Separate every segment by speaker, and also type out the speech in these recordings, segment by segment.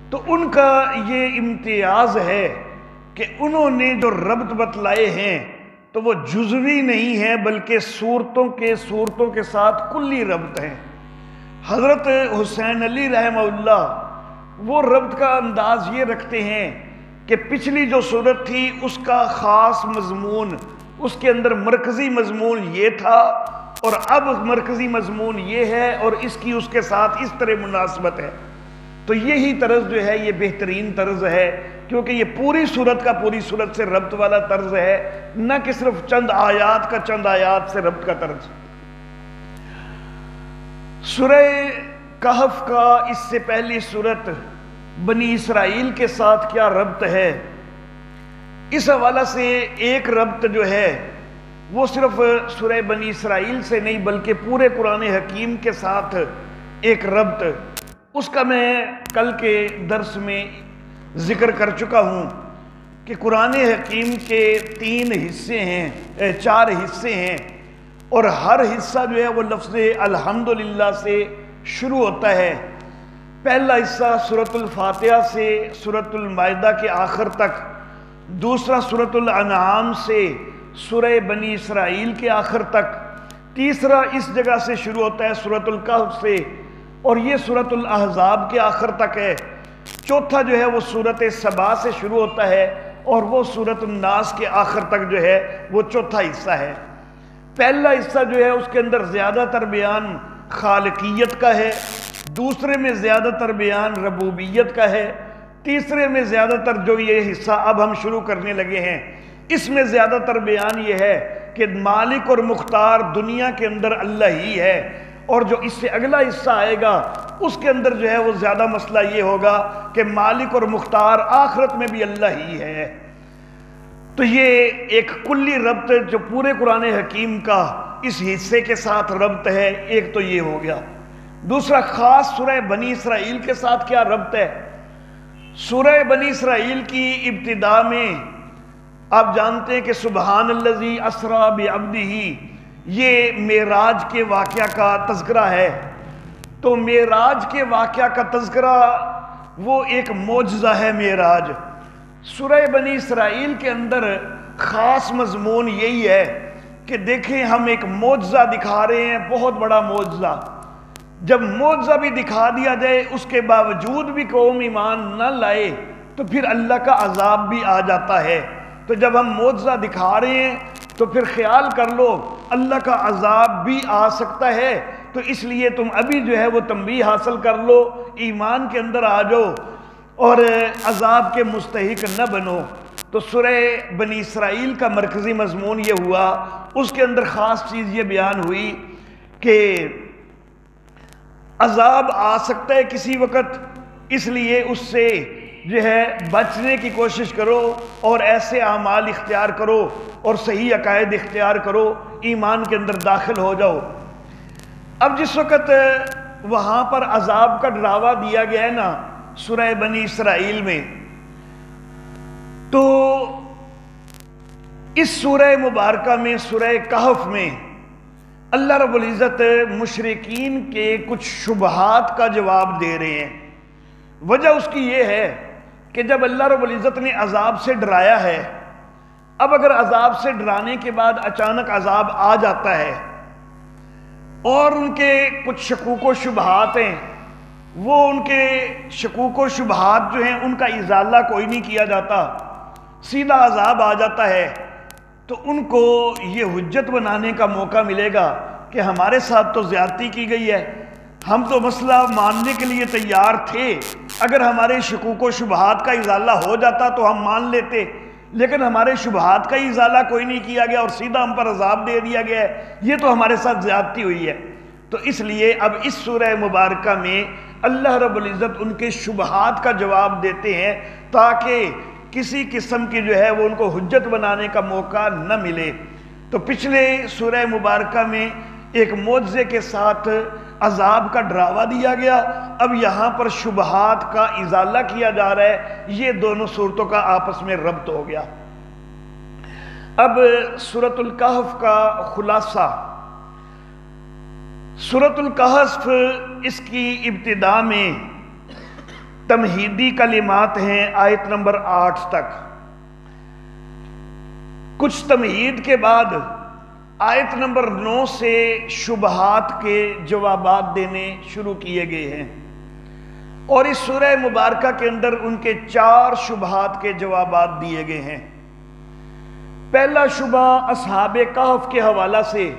Speaker 1: تو ان کا یہ امتیاز ہے کہ انہوں نے جو ربط بتلائے ہیں تو وہ جزوی نہیں ہیں بلکہ صورتوں کے ساتھ کلی ربط ہیں۔ حضرت حسین علی رحمہ اللہ وہ ربط کا انداز یہ رکھتے ہیں کہ پچھلی جو صورت تھی اس کا خاص مضمون، اس کے اندر مرکزی مضمون یہ تھا اور اب مرکزی مضمون یہ ہے اور اس کی اس کے ساتھ اس طرح مناسبت ہے۔ تو یہی طرز جو ہے یہ بہترین طرز ہے، کیونکہ یہ پوری صورت کا پوری صورت سے ربط والا طرز ہے، نہ کہ صرف چند آیات کا چند آیات سے ربط کا طرز۔ سورہ کہف کا اس سے پہلی صورت بنی اسرائیل کے ساتھ کیا ربط ہے، اس حوالہ سے ایک ربط جو ہے وہ صرف سورہ بنی اسرائیل سے نہیں بلکہ پورے قرآن حکیم کے ساتھ ایک ربط، اس کا میں کل کے درس میں ذکر کر چکا ہوں کہ قرآن حکیم کے 4 حصے ہیں اور ہر حصہ جو ہے وہ لفظ الحمدللہ سے شروع ہوتا ہے۔ پہلا حصہ سورۃ الفاتحہ سے سورۃ المائدہ کے آخر تک، دوسرا سورۃ الانعام سے سورہ بنی اسرائیل کے آخر تک، تیسرا اس جگہ سے شروع ہوتا ہے سورۃ الکہف سے اور یہ سورۃ الاحزاب کے آخر تک ہے، چوتھا جو ہے وہ سورۃ سبا سے شروع ہوتا ہے اور وہ سورۃ الناس کے آخر تک جو ہے وہ چوتھا حصہ ہے۔ پہلا حصہ جو ہے اس کے اندر زیادہ تر بیان خالقیت کا ہے، دوسرے میں زیادہ تر بیان ربوبیت کا ہے، تیسرے میں زیادہ تر جو یہ حصہ اب ہم شروع کرنے لگے ہیں اس میں زیادہ تر بیان یہ ہے کہ مالک اور مختار دنیا کے اندر اللہ ہی ہے، اور جو اس سے اگلا حصہ آئے گا اس کے اندر جو ہے وہ زیادہ مسئلہ یہ ہوگا کہ مالک اور مختار آخرت میں بھی اللہ ہی ہے۔ تو یہ ایک کلی ربط جو پورے قرآن حکیم کا اس حصے کے ساتھ ربط ہے، ایک تو یہ ہو گیا۔ دوسرا خاص سورہ بنی اسرائیل کے ساتھ کیا ربط ہے؟ سورہ بنی اسرائیل کی ابتدا میں آپ جانتے ہیں کہ سبحان الذی اسریٰ بعبدہ، یہ معراج کے واقعہ کا تذکرہ ہے۔ تو معراج کے واقعہ کا تذکرہ وہ ایک معجزہ ہے معراج۔ سورہ بنی اسرائیل کے اندر خاص مضمون یہی ہے کہ دیکھیں ہم ایک معجزہ دکھا رہے ہیں، بہت بڑا معجزہ۔ جب معجزہ بھی دکھا دیا جائے اس کے باوجود بھی قوم ایمان نہ لائے تو پھر اللہ کا عذاب بھی آ جاتا ہے۔ تو جب ہم معجزہ دکھا رہے ہیں تو پھر خیال کر لو اللہ کا عذاب بھی آ سکتا ہے، تو اس لیے تم ابھی جو ہے وہ تنبیہ حاصل کر لو، ایمان کے اندر آ جاؤ اور عذاب کے مستحق نہ بنو۔ تو سورہ بنی اسرائیل کا مرکزی مضمون یہ ہوا، اس کے اندر خاص چیز یہ بیان ہوئی کہ عذاب آ سکتا ہے کسی وقت، اس لیے اس سے جو ہے بچنے کی کوشش کرو اور ایسے اعمال اختیار کرو اور صحیح عقائد اختیار کرو، ایمان کے اندر داخل ہو جاؤ۔ اب جس وقت وہاں پر عذاب کا ڈراوا دیا گیا ہے نا سورہ بنی اسرائیل میں، تو اس سورہ مبارکہ میں سورہ کہف میں اللہ رب العزت مشرکین کے کچھ شبہات کا جواب دے رہے ہیں۔ وجہ اس کی یہ ہے کہ جب اللہ رب العزت نے عذاب سے ڈرایا ہے، اب اگر عذاب سے ڈرانے کے بعد اچانک عذاب آ جاتا ہے اور ان کے کچھ شکوک و شبہات ہیں، وہ ان کے شکوک و شبہات جو ہیں ان کا ازالہ کوئی نہیں کیا جاتا، سیدھا عذاب آ جاتا ہے، تو ان کو یہ حجت بنانے کا موقع ملے گا کہ ہمارے ساتھ تو زیادتی کی گئی ہے، ہم تو مسئلہ ماننے کے لیے تیار تھے، اگر ہمارے شکوک و شبہات کا ازالہ ہو جاتا تو ہم مان لیتے، لیکن ہمارے شبہات کا ازالہ کوئی نہیں کیا گیا اور سیدھا ہم پر عذاب دے دیا گیا ہے، یہ تو ہمارے ساتھ زیادتی ہوئی ہے۔ تو اس لیے اب اس سورہ مبارکہ میں اللہ رب العزت ان کے شبہات کا جواب دیتے ہیں تاکہ کسی قسم کی جو ہے وہ ان کو حجت بنانے کا موقع نہ ملے۔ تو پچھلے سورہ مبارکہ میں ایک معجزے کے ساتھ عذاب کا ڈراوا دیا گیا، اب یہاں پر شبہات کا ازالہ کیا جا رہا ہے، یہ دونوں صورتوں کا آپس میں ربط ہو گیا۔ اب سورۃ الکہف کا خلاصہ، سورۃ الکہف اس کی ابتدا میں تمہیدی کلمات ہیں آیت نمبر 8 تک. کچھ تمہید کے بعد آیت نمبر 9 سے شبہات کے جوابات دینے شروع کیے گئے ہیں، اور اس سورہ مبارکہ کے اندر ان کے 4 شبہات کے جوابات دیے گئے ہیں. پہلا شبہ اصحاب کہف کے حوالہ سے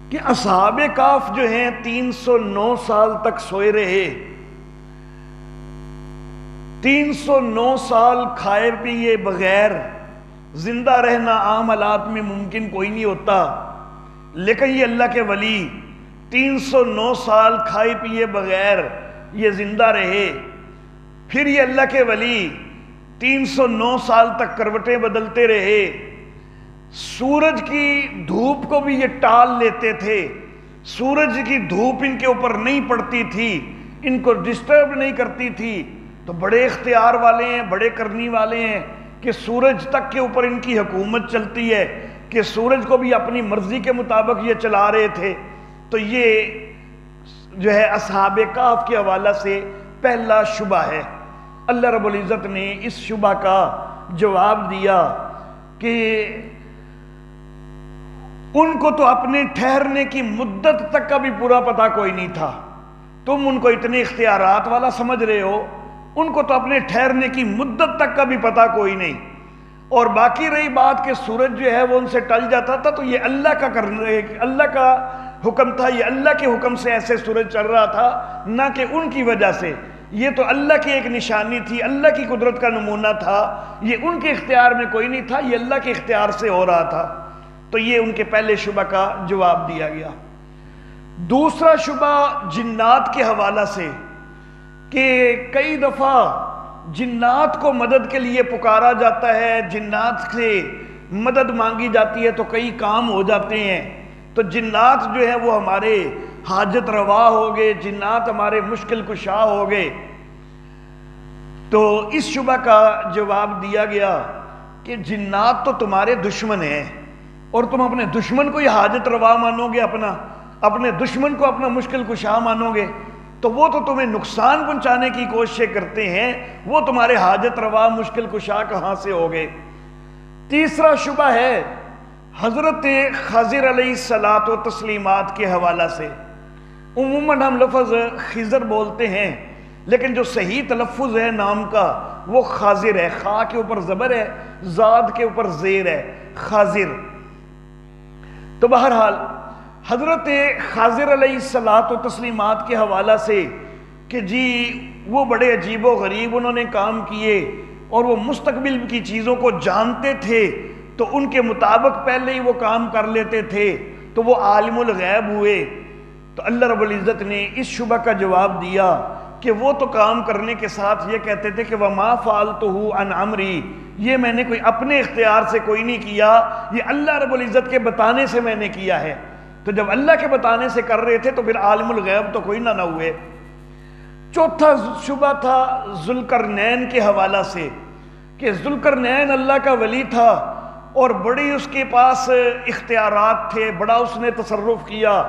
Speaker 1: کہ اصحاب کہف جو ہیں 309 سال تک سوئے رہے. 309 سال کھائے پیے بغیر زندہ رہنا عام حالات میں ممکن کوئی نہیں ہوتا، لیکن یہ اللہ کے ولی 309 سال کھائے پیے بغیر یہ زندہ رہے. پھر یہ اللہ کے ولی 309 سال تک کروٹیں بدلتے رہے. سورج کی دھوپ کو بھی یہ ٹال لیتے تھے، سورج کی دھوپ ان کے اوپر نہیں پڑتی تھی، ان کو ڈسٹرب نہیں کرتی تھی. تو بڑے اختیار والے ہیں، بڑے کرنی والے ہیں کہ سورج تک کے اوپر ان کی حکومت چلتی ہے، کہ سورج کو بھی اپنی مرضی کے مطابق یہ چلا رہے تھے. تو یہ جو ہے اصحاب کہف کے حوالہ سے پہلا شبہ ہے. اللہ رب العزت نے اس شبہ کا جواب دیا کہ ان کو تو اپنے ٹھہرنے کی مدت تک کا بھی پورا پتہ کوئی نہیں تھا. تم ان کو اتنے اختیارات والا سمجھ رہے ہو، ان کو تو اپنے ٹھہرنے کی مدت تک کا بھی پتہ کوئی نہیں. اور باقی رہی بات کہ سورج جو ہے وہ ان سے ٹل جاتا تھا، تو یہ اللہ کا اللہ کا حکم تھا، یہ اللہ کے حکم سے ایسے سورج چل رہا تھا، نہ کہ ان کی وجہ سے. یہ تو اللہ کی ایک نشانی تھی، اللہ کی قدرت کا نمونہ تھا، یہ ان کے اختیار میں کوئی نہیں تھا، یہ اللہ کے اختیار سے ہو رہا تھا. تو یہ ان کے پہلے شبہ کا جواب دیا گیا. دوسرا شبہ جنات کے حوالہ سے کہ کئی دفعہ جنات کو مدد کے لیے پکارا جاتا ہے، جنات سے مدد مانگی جاتی ہے تو کئی کام ہو جاتے ہیں. تو جنات جو ہے وہ ہمارے حاجت روا ہو گئے، جنات ہمارے مشکل کشا ہو گئے. تو اس شبہ کا جواب دیا گیا کہ جنات تو تمہارے دشمن ہیں، اور تم اپنے دشمن کو یہ حاجت روا مانو گے، اپنے دشمن کو اپنا مشکل کشا مانو گے، تو وہ تو تمہیں نقصان پہنچانے کی کوششیں کرتے ہیں، وہ تمہارے حاجت روا مشکل کشا کہاں سے ہو گئے. تیسرا شبہ ہے حضرت خضر علیہ الصلاۃ و تسلیمات کے حوالہ سے. عموماً ہم لفظ خضر بولتے ہیں، لیکن جو صحیح تلفظ ہے نام کا وہ خاضر ہے. خا کے اوپر زبر ہے، زاد کے اوپر زیر ہے، خاضر. تو بہرحال حضرت خضر علیہ الصلاۃ و تسلیمات کے حوالہ سے کہ جی وہ بڑے عجیب و غریب انہوں نے کام کیے، اور وہ مستقبل کی چیزوں کو جانتے تھے، تو ان کے مطابق پہلے ہی وہ کام کر لیتے تھے، تو وہ عالم الغیب ہوئے. تو اللہ رب العزت نے اس شبہ کا جواب دیا کہ وہ تو کام کرنے کے ساتھ یہ کہتے تھے کہ وَمَا فَعَلْتُهُ عَنْ عَمْرِي، یہ میں نے کوئی اپنے اختیار سے کوئی نہیں کیا، یہ اللہ رب العزت کے بتانے سے میں نے کیا ہے. تو جب اللہ کے بتانے سے کر رہے تھے تو پھر عالم الغیب تو کوئی نہ ہوئے. چوتھا شبہ تھا ذوالقرنین کے حوالہ سے کہ ذوالقرنین اللہ کا ولی تھا، اور بڑی اس کے پاس اختیارات تھے، بڑا اس نے تصرف کیا،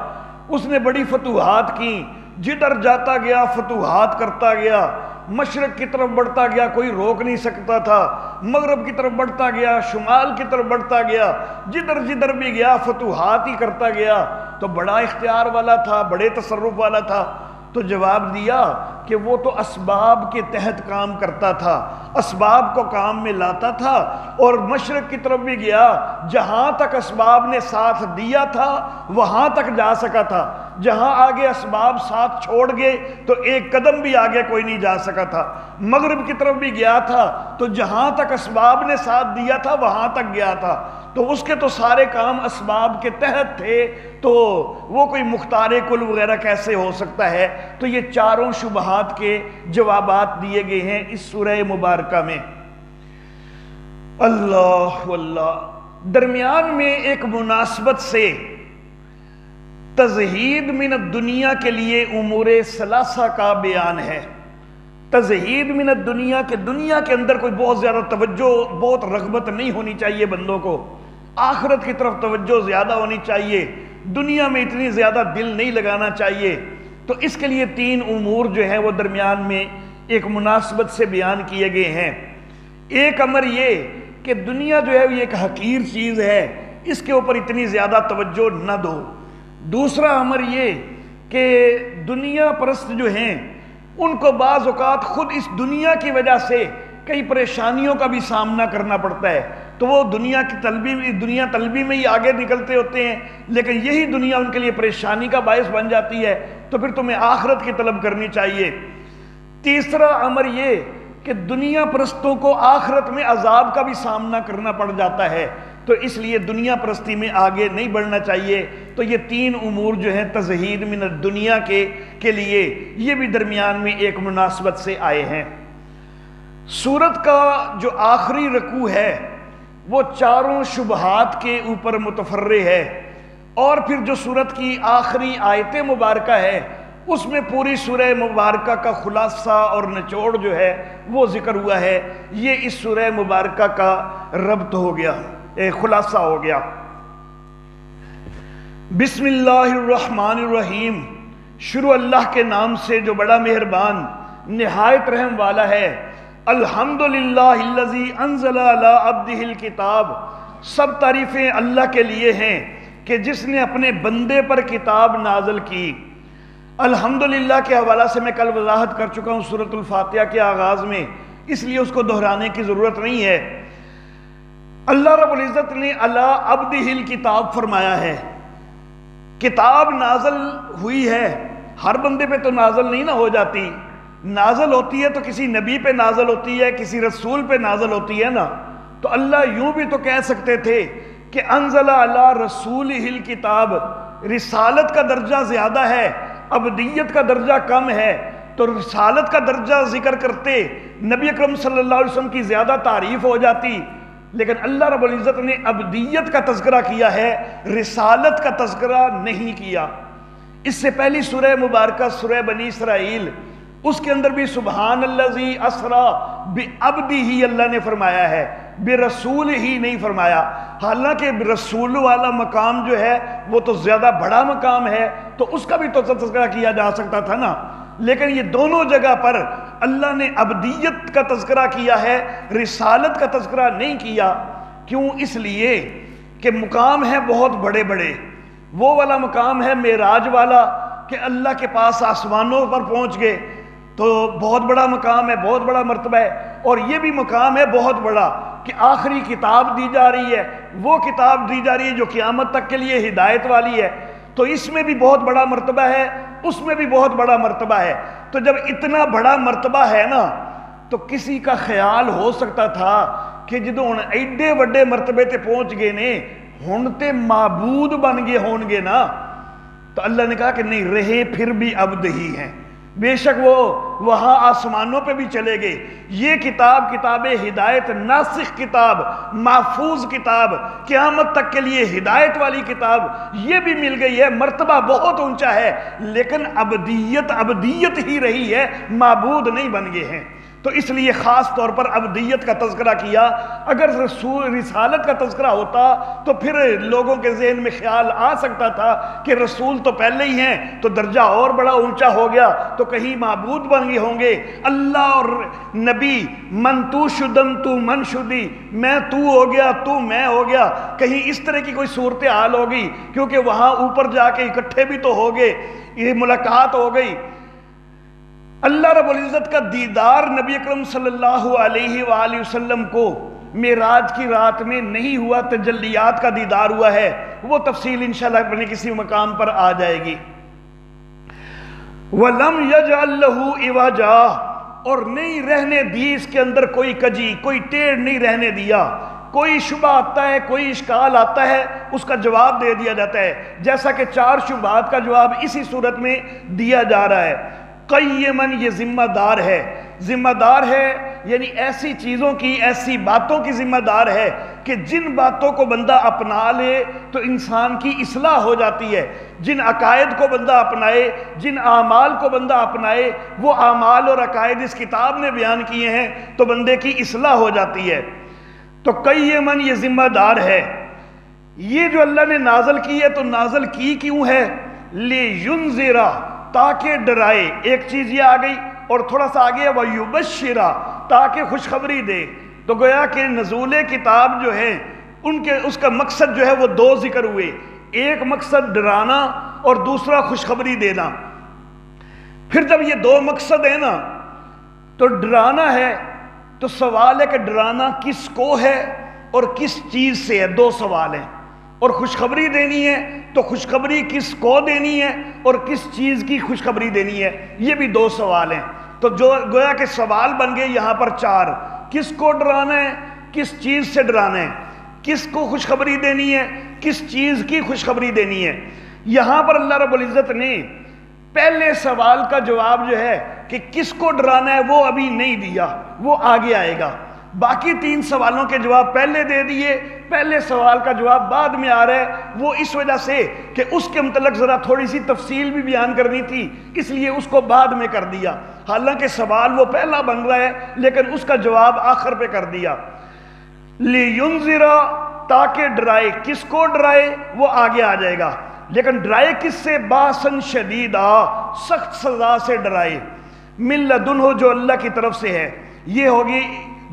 Speaker 1: اس نے بڑی فتوحات کی، جدھر جاتا گیا فتوحات کرتا گیا، مشرق کی طرف بڑھتا گیا کوئی روک نہیں سکتا تھا، مغرب کی طرف بڑھتا گیا، شمال کی طرف بڑھتا گیا، جدھر جدھر بھی گیا فتوحات ہی کرتا گیا. تو بڑا اختیار والا تھا، بڑے تصرف والا تھا. تو جواب دیا کہ وہ تو اسباب کے تحت کام کرتا تھا، اسباب کو کام میں لاتا تھا، اور مشرق کی طرف بھی گیا، جہاں تک اسباب نے ساتھ دیا تھا وہاں تک جا سکا تھا، جہاں آگے اسباب ساتھ چھوڑ گئے تو ایک قدم بھی آگے کوئی نہیں جا سکا تھا. مغرب کی طرف بھی گیا تھا تو جہاں تک اسباب نے ساتھ دیا تھا وہاں تک گیا تھا. تو اس کے تو سارے کام اسباب کے تحت تھے، تو وہ کوئی مختار کل وغیرہ کیسے ہو سکتا ہے. تو یہ چاروں شبہات کے جوابات دیے گئے ہیں اس سورہ مبارکہ میں. اللہ واللہ درمیان میں ایک مناسبت سے تزہید من الدنیا کے لیے امور ثلاثہ کا بیان ہے. تزہید من الدنیا کہ دنیا کے اندر کوئی بہت زیادہ توجہ، بہت رغبت نہیں ہونی چاہیے بندوں کو، آخرت کی طرف توجہ زیادہ ہونی چاہیے، دنیا میں اتنی زیادہ دل نہیں لگانا چاہیے. تو اس کے لیے 3 امور جو ہیں وہ درمیان میں ایک مناسبت سے بیان کیے گئے ہیں۔ ایک امر یہ کہ دنیا جو ہے یہ ایک حقیر چیز ہے، اس کے اوپر اتنی زیادہ توجہ نہ دو۔ دوسرا امر یہ کہ دنیا پرست جو ہیں ان کو بعض اوقات خود اس دنیا کی وجہ سے کئی پریشانیوں کا بھی سامنا کرنا پڑتا ہے، تو وہ دنیا طلبی میں ہی آگے نکلتے ہوتے ہیں، لیکن یہی دنیا ان کے لیے پریشانی کا باعث بن جاتی ہے، تو پھر تمہیں آخرت کی طلب کرنی چاہیے۔ تیسرا امر یہ کہ دنیا پرستوں کو آخرت میں عذاب کا بھی سامنا کرنا پڑ جاتا ہے، تو اس لیے دنیا پرستی میں آگے نہیں بڑھنا چاہیے۔ تو یہ تین امور جو ہیں تزہید من الدنیا کے لیے یہ بھی درمیان میں ایک مناسبت سے آئے ہیں۔ سورت کا جو آخری رکوع ہے وہ چاروں شبہات کے اوپر متفرع ہے، اور پھر جو سورت کی آخری آیت مبارکہ ہے اس میں پوری سورہ مبارکہ کا خلاصہ اور نچوڑ جو ہے وہ ذکر ہوا ہے۔ یہ اس سورہ مبارکہ کا ربط ہو گیا، خلاصہ ہو گیا۔ بسم اللہ الرحمن الرحیم، شروع اللہ کے نام سے جو بڑا مہربان نہایت رحم والا ہے۔ الحمدللہ الذی انزل علی عبدہ الکتاب، سب تعریفیں اللہ کے لیے ہیں کہ جس نے اپنے بندے پر کتاب نازل کی۔ الحمدللہ کے حوالہ سے میں کل وضاحت کر چکا ہوں سورۃ الفاتحہ کے آغاز میں، اس لیے اس کو دہرانے کی ضرورت نہیں ہے۔ اللہ رب العزت نے علی عبدہ الکتاب فرمایا ہے، کتاب نازل ہوئی ہے، ہر بندے پہ تو نازل نہیں نہ ہو جاتی، نازل ہوتی ہے تو کسی نبی پہ نازل ہوتی ہے، کسی رسول پہ نازل ہوتی ہے نا۔ تو اللہ یوں بھی تو کہہ سکتے تھے کہ انزل علی رسولہ الکتاب، رسالت کا درجہ زیادہ ہے، عبدیت کا درجہ کم ہے، تو رسالت کا درجہ ذکر کرتے نبی اکرم صلی اللہ علیہ وسلم کی زیادہ تعریف ہو جاتی، لیکن اللہ رب العزت نے عبدیت کا تذکرہ کیا ہے، رسالت کا تذکرہ نہیں کیا۔ اس سے پہلی سورہ مبارکہ سورہ بنی اسرائیل، اس کے اندر بھی سبحان الذی اسریٰ بعبدہ اللہ نے فرمایا ہے، برسول ہی نہیں فرمایا، حالانکہ رسول والا مقام جو ہے وہ تو زیادہ بڑا مقام ہے، تو اس کا بھی تو تذکرہ کیا جا سکتا تھا نا، لیکن یہ دونوں جگہ پر اللہ نے عبدیت کا تذکرہ کیا ہے، رسالت کا تذکرہ نہیں کیا۔ کیوں؟ اس لیے کہ مقام ہے بہت بڑے بڑے، وہ والا مقام ہے معراج والا کہ اللہ کے پاس آسمانوں پر پہنچ گئے، تو بہت بڑا مقام ہے، بہت بڑا مرتبہ ہے، اور یہ بھی مقام ہے بہت بڑا کہ آخری کتاب دی جا رہی ہے، وہ کتاب دی جا رہی ہے جو قیامت تک کے لیے ہدایت والی ہے، تو اس میں بھی بہت بڑا مرتبہ ہے، اس میں بھی بہت بڑا مرتبہ ہے۔ تو جب اتنا بڑا مرتبہ ہے نا، تو کسی کا خیال ہو سکتا تھا کہ جدوں ہن ایڈے وڈے مرتبے تے پہنچ گئے نے، ہن تے معبود بن گئے ہون گے نا، تو اللہ نے کہا کہ نہیں، رہے پھر بھی عبد ہی ہیں، بے شک وہ وہاں آسمانوں پہ بھی چلے گئے۔ یہ کتاب، کتاب ہدایت، ناسخ کتاب، محفوظ کتاب، قیامت تک کے لیے ہدایت والی کتاب، یہ بھی مل گئی ہے، مرتبہ بہت اونچا ہے، لیکن عبدیت ہی رہی ہے، معبود نہیں بن گئے ہیں۔ تو اس لیے خاص طور پر عبدیت کا تذکرہ کیا۔ اگر رسالت کا تذکرہ ہوتا تو پھر لوگوں کے ذہن میں خیال آ سکتا تھا کہ رسول تو پہلے ہی ہیں، تو درجہ اور بڑا اونچا ہو گیا، تو کہیں معبود بن گئے ہوں گے۔ اللہ اور نبی، من تو شدم تو من شدی، میں تو ہو گیا تو میں ہو گیا، کہیں اس طرح کی کوئی صورتحال ہوگی، کیونکہ وہاں اوپر جا کے اکٹھے بھی تو ہو گئے، یہ ملاقات ہو گئی۔ اللہ رب العزت کا دیدار نبی اکرم صلی اللہ علیہ وآلہ وسلم کو معراج کی رات میں نہیں ہوا، تجلیات کا دیدار ہوا ہے، وہ تفصیل انشاءاللہ اپنے کسی مقام پر آ جائے گی۔ وَلَمْ يَجْعَلْ لَهُ عِوَجًا، اور نہیں رہنے دی اس کے اندر کوئی کجی، کوئی ٹیڑھ نہیں رہنے دیا۔ کوئی شبہ آتا ہے، کوئی اشکال آتا ہے، اس کا جواب دے دیا جاتا ہے، جیسا کہ 4 شبہات کا جواب اسی صورت میں دیا جا رہا ہے۔ قیمن، یہ ذمہ دار ہے، ذمہ دار ہے یعنی ایسی چیزوں کی، ایسی باتوں کی ذمہ دار ہے کہ جن باتوں کو بندہ اپنا لے تو انسان کی اصلاح ہو جاتی ہے، جن عقائد کو بندہ اپنائے، جن اعمال کو بندہ اپنائے، وہ اعمال اور عقائد اس کتاب نے بیان کیے ہیں تو بندے کی اصلاح ہو جاتی ہے۔ تو قیمن، یہ ذمہ دار ہے۔ یہ جو اللہ نے نازل کی ہے تو نازل کی کیوں ہے؟ لِيُنذِرَ، تاکہ ڈرائے۔ ایک چیز یہ آ گئی، اور تھوڑا سا آگے وَيُبَشِّرَ تاکہ خوشخبری دے. تو گویا کہ نزول کتاب جو ہے اس کا مقصد جو ہے وہ دو ذکر ہوئے. ایک مقصد ڈرانا اور دوسرا خوشخبری دینا. پھر جب یہ دو مقصد ہیں نا تو ڈرانا ہے تو سوال ہے کہ ڈرانا کس کو ہے اور کس چیز سے ہے. دو سوال ہیں. اور خوشخبری دینی ہے تو خوشخبری کس کو دینی ہے اور کس چیز کی خوشخبری دینی ہے. یہ بھی دو سوال ہیں. تو جو گویا کہ سوال بن گئے یہاں پر چار. کس کو ڈرانا ہے, کس چیز سے ڈرانا ہے, کس کو خوشخبری دینی ہے, کس چیز کی خوشخبری دینی ہے. یہاں پر اللہ رب العزت نے پہلے سوال کا جواب جو ہے کہ کس کو ڈرانا ہے وہ ابھی نہیں دیا, وہ آگے آئے گا. باقی تین سوالوں کے جواب پہلے دے دیے. پہلے سوال کا جواب بعد میں آ رہا ہے, وہ اس وجہ سے کہ اس کے متعلق ذرا تھوڑی سی تفصیل بھی بیان کرنی تھی, اس لیے اس کو بعد میں کر دیا. حالانکہ سوال وہ پہلا بن رہا ہے لیکن اس کا جواب آخر پہ کر دیا. لِيُنذِرَ تاکہ ڈرائے. کس کو ڈرائے وہ آگے آ جائے گا. لیکن ڈرائے کس سے؟ باسن شدیدہ, سخت سزا سے ڈرائے. من لدنہ جو اللہ کی طرف سے ہے. یہ ہوگی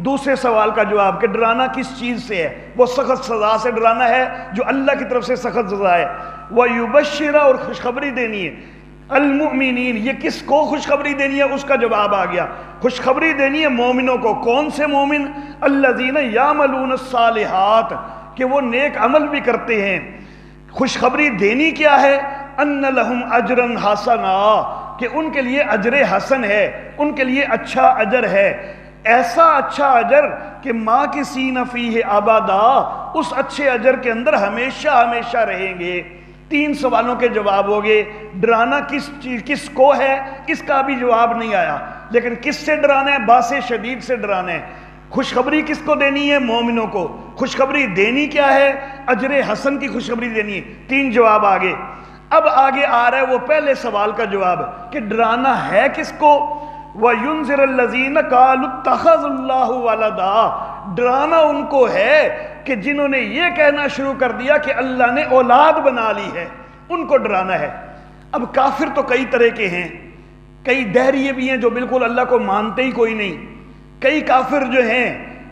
Speaker 1: دوسرے سوال کا جواب کہ ڈرانا کس چیز سے ہے. وہ سخت سزا سے ڈرانا ہے جو اللہ کی طرف سے سخت سزا ہے. وَيُبَشِّرَ اور خوشخبری دینی ہے. المؤمنین یہ کس کو خوشخبری دینی ہے اس کا جواب آ گیا. خوشخبری دینی ہے مومنوں کو. کون سے مومن؟ الذین یعملون الصالحات کہ وہ نیک عمل بھی کرتے ہیں. خوشخبری دینی کیا ہے؟ ان لہم اجرا حسنا کہ ان کے لیے اجر حسن ہے, ان کے لیے اچھا اجر ہے. ایسا اچھا اجر کہ ماکثین فیہ ابدا, اس اچھے اجر کے اندر ہمیشہ ہمیشہ رہیں گے. تین سوالوں کے جواب ہو گئے. ڈرانا کس کو ہے اس کا بھی جواب نہیں آیا, لیکن کس سے ڈرانا ہے؟ باس شدید سے ڈرانا ہے. خوشخبری کس کو دینی ہے؟ مومنوں کو. خوشخبری دینی کیا ہے؟ اجر حسن کی خوشخبری دینی ہے. تین جواب آگے. اب آگے آ رہا ہے وہ پہلے سوال کا جواب کہ ڈرانا ہے کس کو؟ وَيُنذِرَ الَّذِينَ قَالُوا اتَّخَذَ اللَّهُ وَلَدًا ڈرانا ان کو ہے کہ جنہوں نے یہ کہنا شروع کر دیا کہ اللہ نے اولاد بنا لی ہے, ان کو ڈرانا ہے. اب کافر تو کئی طرح کے ہیں. کئی دہریے بھی ہیں جو بالکل اللہ کو مانتے ہی کوئی نہیں. کئی کافر جو ہیں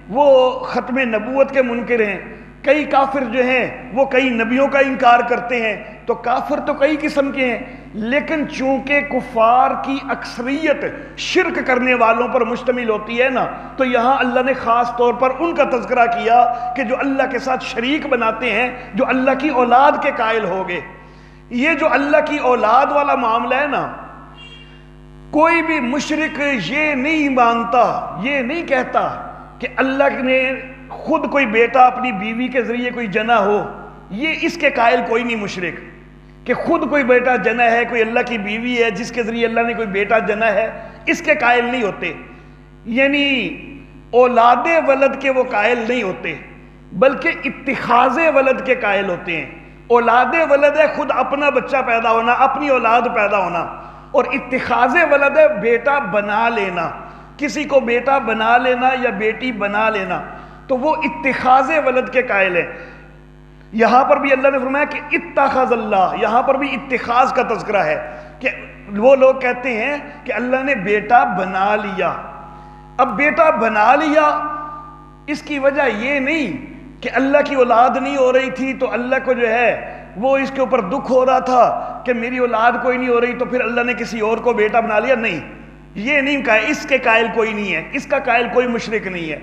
Speaker 1: وہ ختم نبوت کے منکر ہیں. کئی کافر جو ہیں وہ کئی نبیوں کا انکار کرتے ہیں. تو کافر تو کئی قسم کے ہیں, لیکن چونکہ کفار کی اکثریت شرک کرنے والوں پر مشتمل ہوتی ہے نا, تو یہاں اللہ نے خاص طور پر ان کا تذکرہ کیا کہ جو اللہ کے ساتھ شریک بناتے ہیں, جو اللہ کی اولاد کے قائل ہو گئے. یہ جو اللہ کی اولاد والا معاملہ ہے نا, کوئی بھی مشرک یہ نہیں مانتا, یہ نہیں کہتا کہ اللہ نے خود کوئی بیٹا اپنی بیوی کے ذریعے کوئی جنا ہو. یہ اس کے قائل کوئی نہیں مشرک کہ خود کوئی بیٹا جنا ہے, کوئی اللہ کی بیوی ہے جس کے ذریعے اللہ نے کوئی بیٹا جنا ہے, اس کے قائل نہیں ہوتے. یعنی اولاد ولد کے وہ قائل نہیں ہوتے, بلکہ اتخاذ ولد کے قائل ہوتے ہیں. اولاد ولد ہے خود اپنا بچہ پیدا ہونا, اپنی اولاد پیدا ہونا, اور اتخاذ ولد ہے بیٹا بنا لینا, کسی کو بیٹا بنا لینا یا بیٹی بنا لینا. تو وہ اتخاذ ولد کے قائل ہیں. یہاں پر بھی اللہ نے فرمایا کہ اتخذ اللہ, یہاں پر بھی اتخاذ کا تذکرہ ہے کہ وہ لوگ کہتے ہیں کہ اللہ نے بیٹا بنا لیا. اب بیٹا بنا لیا اس کی وجہ یہ نہیں کہ اللہ کی اولاد نہیں ہو رہی تھی تو اللہ کو جو ہے وہ اس کے اوپر دکھ ہو رہا تھا کہ میری اولاد کوئی نہیں ہو رہی تو پھر اللہ نے کسی اور کو بیٹا بنا لیا. نہیں, یہ نہیں کہا, اس کے قائل کوئی نہیں ہے, اس کا قائل کوئی مشرک نہیں ہے.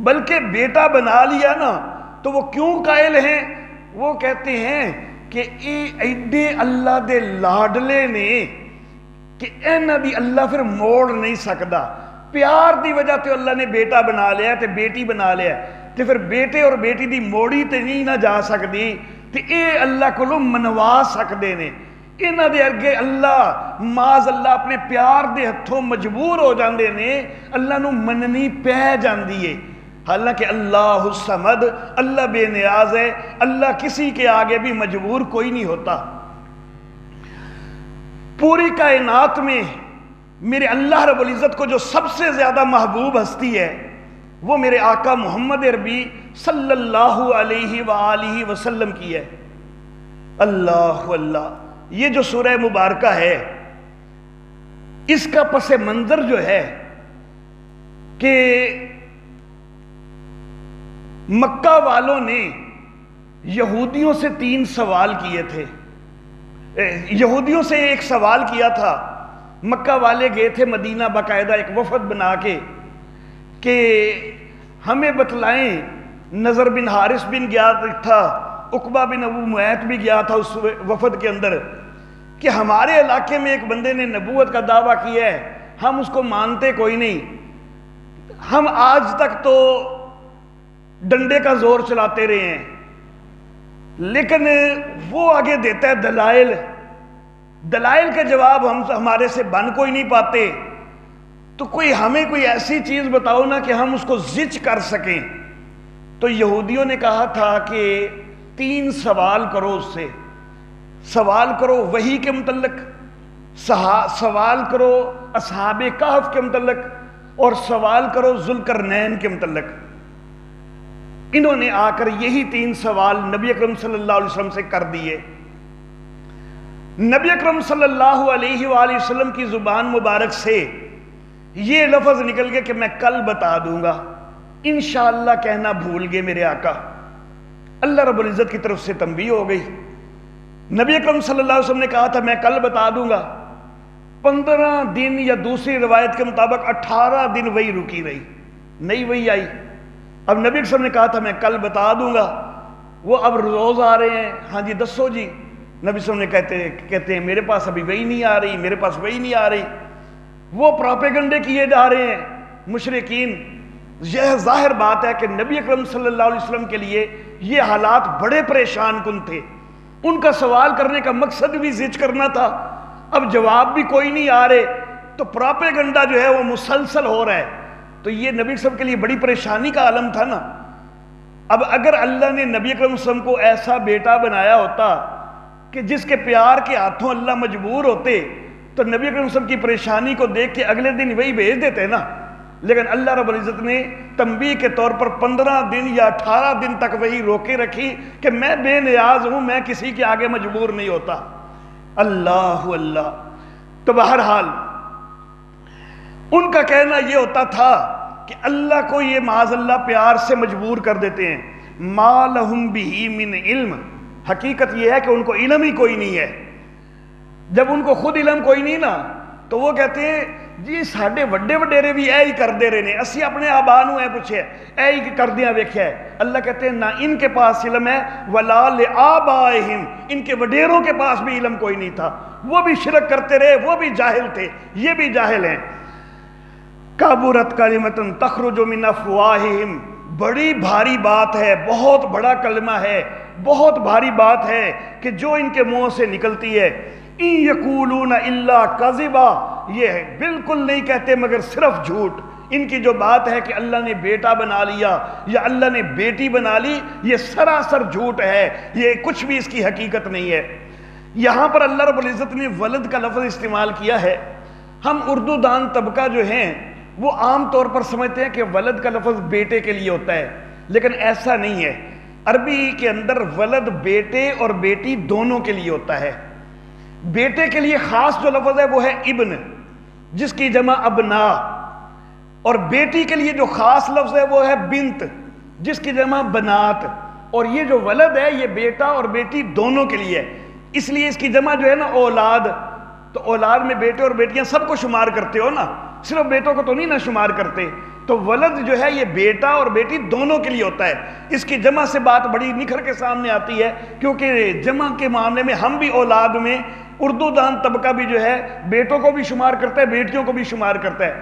Speaker 1: بلکہ بیٹا بنا لیا نا تو وہ کیوں قائل ہیں؟ وہ کہتے ہیں کہ ایڈے اللہ دے لاڈلے نے کہ اینا دی اللہ پھر موڑ نہیں سکتا. پیار دی وجہ تے اللہ نے بیٹا بنا لیا تے بیٹی بنا لیا, تے پھر بیٹے اور بیٹی دی موڑی تے نہیں نہ جا سکتی, تے اے اللہ کو منوا سکتے نے. انہاں دے اگے اللہ معاذ اللہ اپنے پیار دے ہتھوں مجبور ہو جاندے نے, اللہ نو مننی پہ جاندی ہے. حالانکہ اللہ الصمد, اللہ بے نیاز ہے, اللہ کسی کے آگے بھی مجبور کوئی نہیں ہوتا. پوری کائنات میں میرے اللہ رب العزت کو جو سب سے زیادہ محبوب ہستی ہے وہ میرے آقا محمد عربی صلی اللہ علیہ وآلہ وسلم کی ہے. اللہ اللہ, یہ جو سورہ مبارکہ ہے اس کا پس منظر جو ہے کہ مکہ والوں نے یہودیوں سے 3 سوال کیے تھے. یہودیوں سے ایک سوال کیا تھا. مکہ والے گئے تھے مدینہ باقاعدہ ایک وفد بنا کے کہ ہمیں بتلائیں. نضر بن حارث بن گیا تھا, عقبہ بن ابو معیط بھی گیا تھا اس وفد کے اندر, کہ ہمارے علاقے میں ایک بندے نے نبوت کا دعویٰ کیا ہے, ہم اس کو مانتے کوئی نہیں, ہم آج تک تو ڈنڈے کا زور چلاتے رہے ہیں, لیکن وہ آگے دیتا ہے دلائل. دلائل کے جواب ہمارے سے بن کوئی نہیں پاتے, تو ہمیں کوئی ایسی چیز بتاؤ نا کہ ہم اس کو زچ کر سکیں. تو یہودیوں نے کہا تھا کہ 3 سوال کرو اس سے. سوال کرو وحی کے متعلق, سوال کرو اصحاب کہف کے متعلق, اور سوال کرو ذوالقرنین کے متعلق. انہوں نے آ کر یہی 3 سوال نبی اکرم صلی اللہ علیہ وسلم سے کر دیے. نبی اکرم صلی اللہ علیہ وآلہ وسلم کی زبان مبارک سے یہ لفظ نکل گیا کہ میں کل بتا دوں گا. انشاءاللہ کہنا بھول گئے میرے آقا. اللہ رب العزت کی طرف سے تنبیہ ہو گئی. نبی اکرم صلی اللہ علیہ وسلم نے کہا تھا میں کل بتا دوں گا. 15 دن یا دوسری روایت کے مطابق 18 دن وہی رکی رہی, نہیں وہی آئی. اب نبی اکرم نے کہا تھا میں کل بتا دوں گا. وہ اب روز آ رہے ہیں, ہاں جی دسو جی. نبی صلی اللہ علیہ وسلم کہتے ہیں میرے پاس ابھی وہی نہیں آ رہی, میرے پاس وہی نہیں آ رہی. وہ پروپیگنڈے کیے جا رہے ہیں مشرکین. یہ ظاہر بات ہے کہ نبی اکرم صلی اللہ علیہ وسلم کے لیے یہ حالات بڑے پریشان کن تھے. ان کا سوال کرنے کا مقصد بھی زچ کرنا تھا. اب جواب بھی کوئی نہیں آ رہے, تو پروپیگنڈا جو ہے وہ مسلسل ہو رہا ہے. تو یہ نبی اکرم کے لیے بڑی پریشانی کا عالم تھا نا. اب اگر اللہ نے نبی اکرم صلی اللہ علیہ وسلم کو ایسا بیٹا بنایا ہوتا کہ جس کے پیار کے ہاتھوں اللہ مجبور ہوتے, تو نبی اکرم صلی اللہ علیہ وسلم کی پریشانی کو دیکھ کے اگلے دن وہی بھیج دیتے نا. لیکن اللہ رب العزت نے تنبیہ کے طور پر 15 دن یا 18 دن تک وہی روکے رکھی کہ میں بے نیاز ہوں, میں کسی کے آگے مجبور نہیں ہوتا. اللہ اللہ. تو بہرحال ان کا کہنا یہ ہوتا تھا کہ اللہ کو یہ معاذ اللہ پیار سے مجبور کر دیتے ہیں. ما لہم بہ من علم, حقیقت یہ ہے کہ ان کو علم ہی کوئی نہیں ہے. جب ان کو خود علم کوئی نہیں نا, تو وہ کہتے ہیں جی ساڈے وڈے وڈیرے بھی اے ہی کردے رہے نے, اسی اپنے آبا نو اے پوچھے اے ہی کردیاں ویکھیا ہے. اللہ کہتے ہیں نہ ان کے پاس علم ہے, ولا لآبائہم, ان کے وڈیروں کے پاس بھی علم کوئی نہیں تھا. وہ بھی شرک کرتے رہے, وہ بھی جاہل تھے, یہ بھی جاہل ہیں. کبرت کلمۃ تخرج من افواہہم, بڑی بھاری بات ہے, بہت بڑا کلمہ ہے, بہت بھاری بات ہے کہ جو ان کے منہ سے نکلتی ہے. ان یقولون الا کذبا, یہ بالکل نہیں کہتے مگر صرف جھوٹ. ان کی جو بات ہے کہ اللہ نے بیٹا بنا لیا یا اللہ نے بیٹی بنا لی, یہ سراسر جھوٹ ہے, یہ کچھ بھی اس کی حقیقت نہیں ہے. یہاں پر اللہ رب العزت نے ولد کا لفظ استعمال کیا ہے. ہم اردو دان طبقہ جو ہیں وہ عام طور پر سمجھتے ہیں کہ ولد کا لفظ بیٹے کے لیے ہوتا ہے, لیکن ایسا نہیں ہے. عربی کے اندر ولد بیٹے اور بیٹی دونوں کے لیے ہوتا ہے. بیٹے کے لیے خاص جو لفظ ہے وہ ہے ابن, جس کی جمع ابنا, اور بیٹی کے لیے جو خاص لفظ ہے وہ ہے بنت, جس کی جمع بنات. اور یہ جو ولد ہے یہ بیٹا اور بیٹی دونوں کے لیے ہے, اس لیے اس کی جمع جو ہے نا اولاد. تو اولاد میں بیٹے اور بیٹیاں سب کو شمار کرتے ہو نا, صرف بیٹوں کو تو نہیں نا شمار کرتے. تو ولد جو ہے یہ بیٹا اور بیٹی دونوں کے لیے ہوتا ہے. اس کی جمع سے بات بڑی نکھر کے سامنے آتی ہے, کیونکہ جمع کے معاملے میں ہم بھی اولاد میں اردو دان طبقہ بھی جو ہے بیٹوں کو بھی شمار کرتا ہے, بیٹیوں کو بھی شمار کرتا ہے.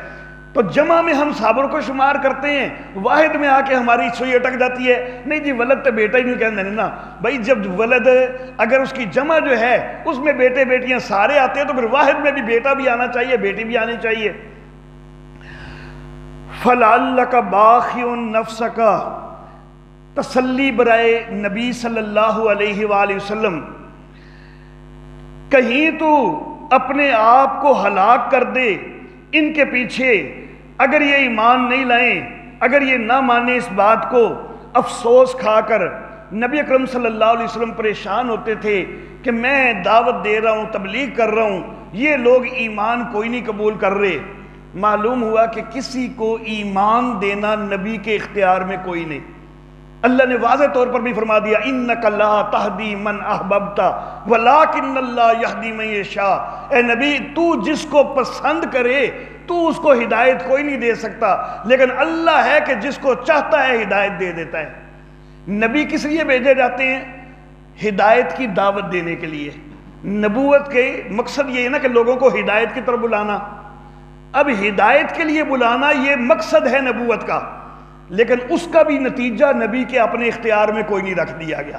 Speaker 1: تو جمع میں ہم صابر کو شمار کرتے ہیں, واحد میں آ کے ہماری سوئی اٹک جاتی ہے, نہیں جی ولد تو بیٹا ہی نہیں کہنا نا بھائی. جب ولد اگر اس کی جمع جو ہے اس میں بیٹے بیٹیاں سارے آتے ہیں تو پھر واحد میں بھی بیٹا بھی آنا چاہیے, بیٹی بھی آنی چاہیے. فَلَعَلَّكَ بَاخِعٌ نَفْسَكَ, تسلی برائے نبی صلی اللہ علیہ وآلہ وسلم, کہیں تو اپنے آپ کو ہلاک کر دے ان کے پیچھے. اگر یہ ایمان نہیں لائیں, اگر یہ نہ مانے اس بات کو, افسوس کھا کر نبی اکرم صلی اللہ علیہ وسلم پریشان ہوتے تھے کہ میں دعوت دے رہا ہوں، تبلیغ کر رہا ہوں، یہ لوگ ایمان کوئی نہیں قبول کر رہے۔ معلوم ہوا کہ کسی کو ایمان دینا نبی کے اختیار میں کوئی نہیں۔ اللہ نے واضح طور پر بھی فرما دیا اِنَّكَ لَا تَهْدِي مَنْ أَحْبَبْتَ وَلَٰكِنَّ اللَّهَ يَهْدِي مَن يَشَاءُ۔ اے نبی، تو جس کو پسند کرے تو اس کو ہدایت کوئی نہیں دے سکتا، لیکن اللہ ہے کہ جس کو چاہتا ہے ہدایت دے دیتا ہے۔ نبی کس لیے بھیجے جاتے ہیں؟ ہدایت کی دعوت دینے کے لیے۔ نبوت کے مقصد یہ ہے نا کہ لوگوں کو ہدایت کی طرف بلانا۔ اب ہدایت کے لیے بلانا یہ مقصد ہے نبوت کا، لیکن اس کا بھی نتیجہ نبی کے اپنے اختیار میں کوئی نہیں رکھ دیا گیا۔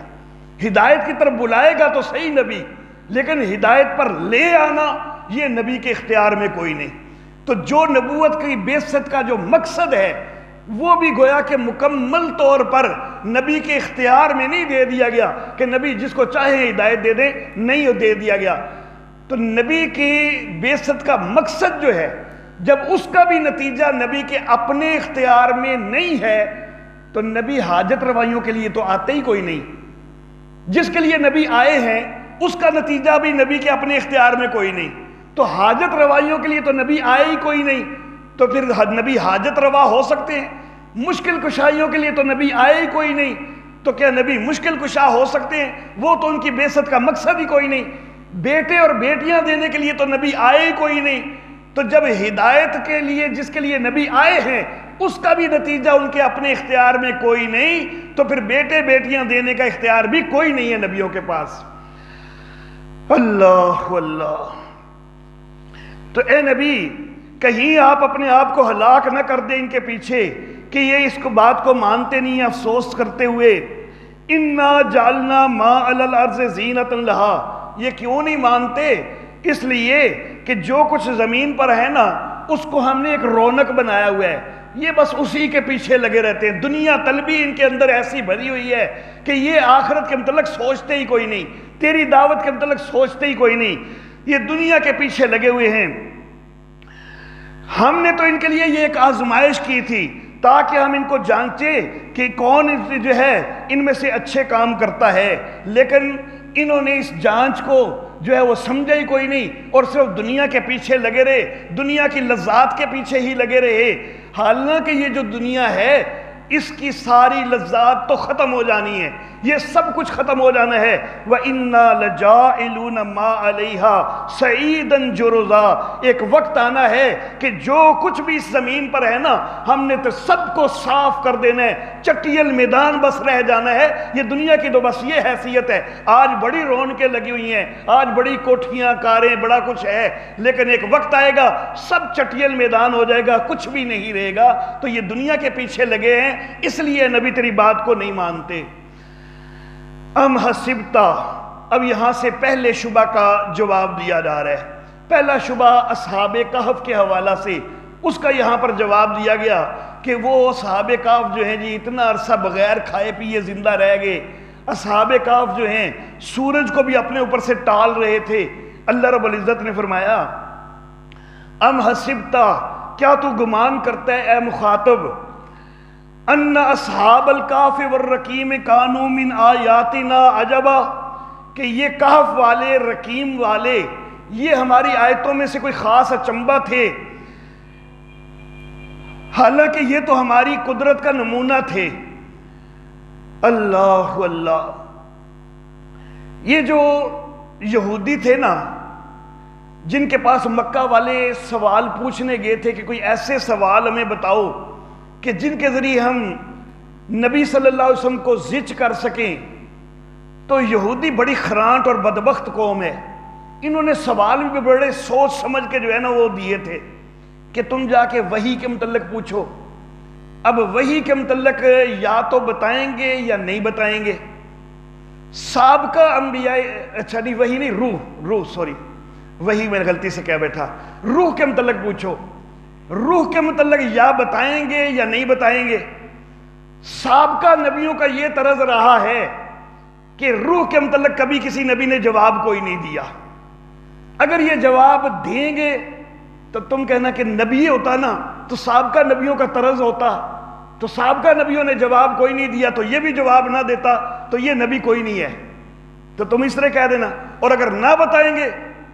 Speaker 1: ہدایت کی طرف بلائے گا تو صحیح نبی، لیکن ہدایت پر لے آنا یہ نبی کے اختیار میں کوئی نہیں۔ تو جو نبوت کی بعثت کا جو مقصد ہے وہ بھی گویا کہ مکمل طور پر نبی کے اختیار میں نہیں دے دیا گیا کہ نبی جس کو چاہے ہدایت دے دیں، نہیں دے دیا گیا۔ تو نبی کی بعثت کا مقصد جو ہے، جب اس کا بھی نتیجہ نبی کے اپنے اختیار میں نہیں ہے تو نبی حاجت روائیوں کے لیے تو آتے ہی کوئی نہیں۔ جس کے لیے نبی آئے ہیں اس کا نتیجہ بھی نبی کے اپنے اختیار میں کوئی نہیں، تو حاجت روائیوں کے لیے تو نبی آئے ہی کوئی نہیں، تو پھر نبی حاجت روا ہو سکتے ہیں؟ مشکل کشائیوں کے لیے تو نبی آئے ہی کوئی نہیں، تو کیا نبی مشکل کشا ہو سکتے ہیں؟ وہ تو ان کی بعثت کا مقصد ہی کوئی نہیں۔ بیٹے اور بیٹیاں دینے کے لیے تو نبی آئے ہی کوئی نہیں، تو جب ہدایت کے لیے جس کے لیے نبی آئے ہیں اس کا بھی نتیجہ ان کے اپنے اختیار میں کوئی نہیں، تو پھر بیٹے بیٹیاں دینے کا اختیار بھی کوئی نہیں ہے نبیوں کے پاس۔ اللہ اللہ۔ تو اے نبی، کہیں آپ اپنے آپ کو ہلاک نہ کر دیں ان کے پیچھے کہ یہ اس کو بات کو مانتے نہیں ہیں، افسوس کرتے ہوئے اِنَّا جَعَلْنَا مَا عَلَى الْأَرْضِ زِينَةً لَهَا۔ یہ کیوں نہیں مانتے؟ اس لیے کہ جو کچھ زمین پر ہے نا اس کو ہم نے ایک رونق بنایا ہوا ہے، یہ بس اسی کے پیچھے لگے رہتے ہیں۔ دنیا طلبی ان کے اندر ایسی بھری ہوئی ہے کہ یہ آخرت کے متعلق سوچتے ہی کوئی نہیں، تیری دعوت کے متعلق سوچتے ہی کوئی نہیں، یہ دنیا کے پیچھے لگے ہوئے ہیں۔ ہم نے تو ان کے لیے یہ ایک آزمائش کی تھی تاکہ ہم ان کو جانچے کہ کون جو ہے ان میں سے اچھے کام کرتا ہے، لیکن انہوں نے اس جانچ کو جو ہے وہ سمجھا ہی کوئی نہیں اور صرف دنیا کے پیچھے لگے رہے، دنیا کی لذات کے پیچھے ہی لگے رہے۔ حالانکہ یہ جو دنیا ہے اس کی ساری لذات تو ختم ہو جانی ہے، یہ سب کچھ ختم ہو جانا ہے۔ وَإِنَّا لَجَاعِلُونَ مَا عَلَيْهَا صَعِيدًا جُرُزًا۔ ایک وقت آنا ہے کہ جو کچھ بھی اس زمین پر ہے نا ہم نے تو سب کو صاف کر دینا ہے، چٹیل میدان بس رہ جانا ہے۔ یہ دنیا کی تو بس یہ حیثیت ہے، آج بڑی رونقیں لگی ہوئی ہیں، آج بڑی کوٹھیاں کاریں بڑا کچھ ہے، لیکن ایک وقت آئے گا سب چٹیل میدان ہو جائے گا، کچھ بھی نہیں رہے گا۔ تو یہ دنیا کے پیچھے لگے ہیں، اس لیے نبی تیری بات کو نہیں مانتے۔ ام حسبتا، اب یہاں سے پہلے شبہ کا جواب دیا جا رہا ہے۔ پہلا شبہ اصحاب کہف کے حوالہ سے، اس کا یہاں پر جواب دیا گیا کہ وہ اصحاب کہف جو ہیں جی اتنا عرصہ بغیر کھائے پیے زندہ رہ گئے۔ اصحاب کہف جو ہیں سورج کو بھی اپنے اوپر سے ٹال رہے تھے۔ اللہ رب العزت نے فرمایا ام حسبتا، کیا تو گمان کرتا ہے اے مخاطب، ان اصحاب الکہف والرقیم کانوا من آیاتنا عجبا، کہ یہ کہف والے رقیم والے یہ ہماری آیتوں میں سے کوئی خاص اچنبا تھے، حالانکہ یہ تو ہماری قدرت کا نمونہ تھے۔ اللہ اللہ۔ یہ جو یہودی تھے نا جن کے پاس مکہ والے سوال پوچھنے گئے تھے کہ کوئی ایسے سوال ہمیں بتاؤ کہ جن کے ذریعے ہم نبی صلی اللہ علیہ وسلم کو زچ کر سکیں، تو یہودی بڑی خرانٹ اور بدبخت قوم ہے۔ انہوں نے سوال بھی بڑے سوچ سمجھ کے جو ہے نا وہ دیے تھے کہ تم جا کے وحی کے متعلق پوچھو۔ اب وحی کے متعلق یا تو بتائیں گے یا نہیں بتائیں گے۔ سابقہ انبیاء، اچھا نہیں وحی نہیں، روح سوری، وحی میں غلطی سے کہہ بیٹھا، روح کے متعلق پوچھو۔ روح کے متعلق یا بتائیں گے یا نہیں بتائیں گے۔ سابقہ نبیوں کا یہ طرز رہا ہے کہ روح کے متعلق کبھی کسی نبی نے جواب کوئی نہیں دیا۔ اگر یہ جواب دیں گے تو تم کہنا کہ نبی ہوتا نا تو سابقہ نبیوں کا طرز ہوتا تو سابقہ نبیوں نے جواب کوئی نہیں دیا تو یہ بھی جواب نہ دیتا تو یہ نبی کوئی نہیں ہے، تو تم اس طرح کہہ دینا۔ اور اگر نہ بتائیں گے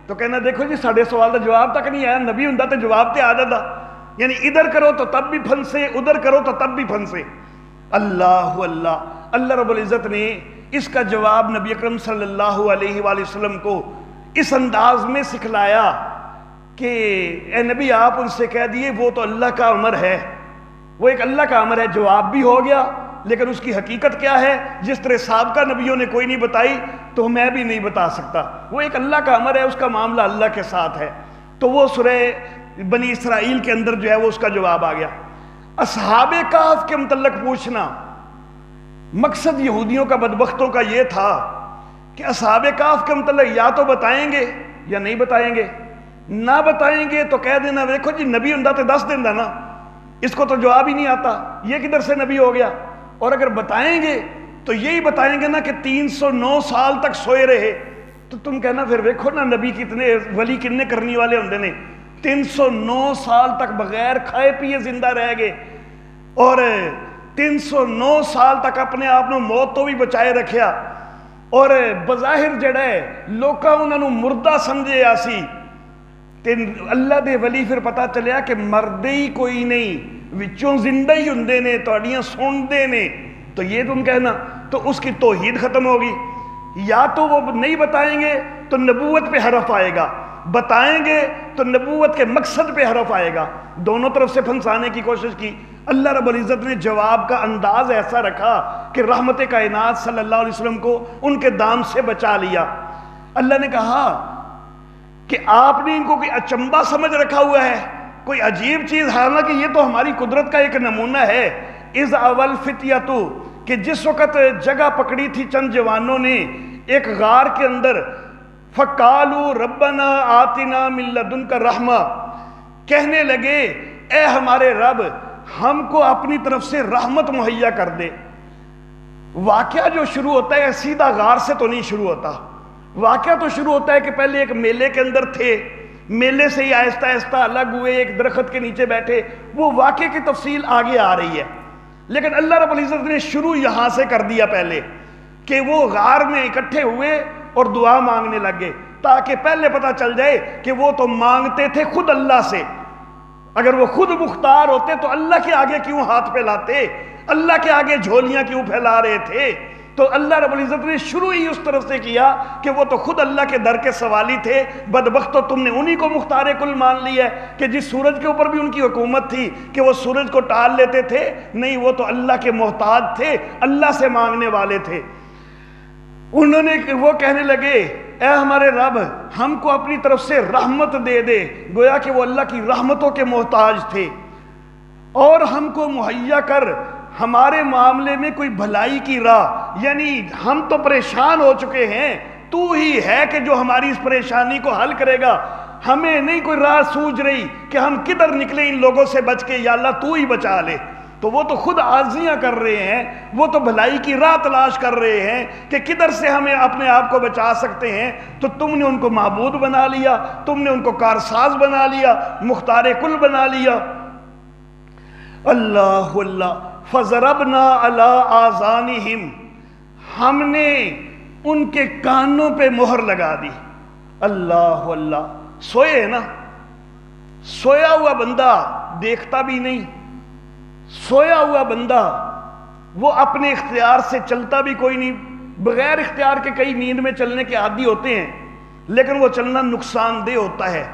Speaker 1: تو کہنا دیکھو جی ساڑھے سوال کا جواب تک نہیں آیا، نبی ہوں تو جواب تے آ جاتا، یعنی ادھر کرو تو تب بھی پھنسے، ادھر کرو تو تب بھی پھنسے۔ اللہ اللہ، اللہ رب العزت نے اس کا جواب نبی اکرم صلی اللہ علیہ وآلہ وسلم کو اس انداز میں سکھلایا کہ اے نبی آپ ان سے کہہ دیے وہ تو اللہ کا امر ہے، وہ ایک اللہ کا امر ہے، جواب بھی ہو گیا، لیکن اس کی حقیقت کیا ہے جس طرح سابقہ نبیوں نے کوئی نہیں بتائی تو میں بھی نہیں بتا سکتا، وہ ایک اللہ کا امر ہے، اس کا معاملہ اللہ کے ساتھ ہے۔ تو وہ سورہ بنی اسرائیل کے اندر جو ہے وہ اس کا جواب آ گیا۔ اصحاب کہف کے متعلق پوچھنا، مقصد یہودیوں کا بدبختوں کا یہ تھا کہ اصحاب کہف کے متعلق یا تو بتائیں گے یا نہیں بتائیں گے، نہ بتائیں گے تو کہہ دینا دیکھو جی نبی ہوں تو 10 دن دا نا، اس کو تو جواب ہی نہیں آتا، یہ کدھر سے نبی ہو گیا۔ اور اگر بتائیں گے تو یہی بتائیں گے نا کہ 309 سال تک سوئے رہے، تو تم کہنا پھر دیکھو نا نبی کتنے ولی کتنے کرنی والے ہوندے نے، 309 سال تک بغیر کھائے پیے زندہ رہ گئے، اور 309 سال تک اپنے آپ نے موت تو بھی بچائے رکھیا، اور بظاہر جڑا ہے لوکاں انہاں نوں مردہ سمجھے آسی، اللہ دے ولی پھر پتہ چلیا کہ مردے ہی کوئی نہیں، وچوں زندہ ہی ہوندے نے، تہاڈیاں سندے نے، تو یہ تم کہنا تو اس کی توحید ختم ہوگی۔ یا تو وہ نہیں بتائیں گے تو نبوت پہ حرف آئے گا، بتائیں گے تو نبوت کے مقصد پہ حرف آئے گا، دونوں طرف سے پھنسانے کی کوشش کی۔ اللہ رب العزت نے جواب کا انداز ایسا رکھا کہ رحمت کائنات صلی اللہ علیہ وسلم کو ان کے دام سے بچا لیا۔ اللہ نے کہا کہ آپ نے ان کو کوئی اچنبا سمجھ رکھا ہوا ہے، کوئی عجیب چیز، حالانکہ یہ تو ہماری قدرت کا ایک نمونہ ہے۔ اذ اول فتیتو، کہ جس وقت جگہ پکڑی تھی چند جوانوں نے ایک غار کے اندر، فقالوا ربنا آتنا من لدنک رحمہ، کہنے لگے اے ہمارے رب ہم کو اپنی طرف سے رحمت مہیا کر دے۔ واقعہ جو شروع ہوتا ہے سیدھا غار سے تو نہیں شروع ہوتا، واقعہ تو شروع ہوتا ہے کہ پہلے ایک میلے کے اندر تھے، میلے سے ہی آہستہ آہستہ الگ ہوئے، ایک درخت کے نیچے بیٹھے، وہ واقعے کی تفصیل آگے آ رہی ہے، لیکن اللہ رب العزت نے شروع یہاں سے کر دیا پہلے کہ وہ غار میں اکٹھے ہوئے اور دعا مانگنے لگے، تاکہ پہلے پتہ چل جائے کہ وہ تو مانگتے تھے خود اللہ سے، اگر وہ خود مختار ہوتے تو اللہ کے آگے کیوں ہاتھ پھیلاتے، اللہ کے آگے جھولیاں کیوں پھیلا رہے تھے؟ تو اللہ رب العزت نے شروع ہی اس طرف سے کیا کہ وہ تو خود اللہ کے در کے سوالی تھے، بدبختو تم نے انہی کو مختار کل مان لی ہے کہ جس سورج کے اوپر بھی ان کی حکومت تھی کہ وہ سورج کو ٹال لیتے تھے، نہیں وہ تو اللہ کے محتاج تھے، اللہ سے مانگنے والے تھے۔ انہوں نے وہ کہنے لگے اے ہمارے رب ہم کو اپنی طرف سے رحمت دے دے، گویا کہ وہ اللہ کی رحمتوں کے محتاج تھے، اور ہم کو مہیا کر ہمارے معاملے میں کوئی بھلائی کی راہ، یعنی ہم تو پریشان ہو چکے ہیں، تو ہی ہے کہ جو ہماری اس پریشانی کو حل کرے گا، ہمیں نہیں کوئی راہ سوجھ رہی کہ ہم کدھر نکلیں ان لوگوں سے بچ کے، یا اللہ تو ہی بچا لے۔ تو وہ تو خود عاجزیاں کر رہے ہیں، وہ تو بھلائی کی راہ تلاش کر رہے ہیں کہ کدھر سے ہمیں اپنے آپ کو بچا سکتے ہیں، تو تم نے ان کو معبود بنا لیا، تم نے ان کو کارساز بنا لیا، مختار کل بنا لیا۔ اللہ اللہ، فَضَرَبْنَا عَلَىٰ آذَانِهِمْ، ہم نے ان کے کانوں پہ مہر لگا دی۔ اللہ اللہ، سوئے ہے نا، سویا ہوا بندہ دیکھتا بھی نہیں، سویا ہوا بندہ وہ اپنے اختیار سے چلتا بھی کوئی نہیں، بغیر اختیار کے کئی نیند میں چلنے کے عادی ہوتے ہیں، لیکن وہ چلنا نقصان دہ ہوتا ہے،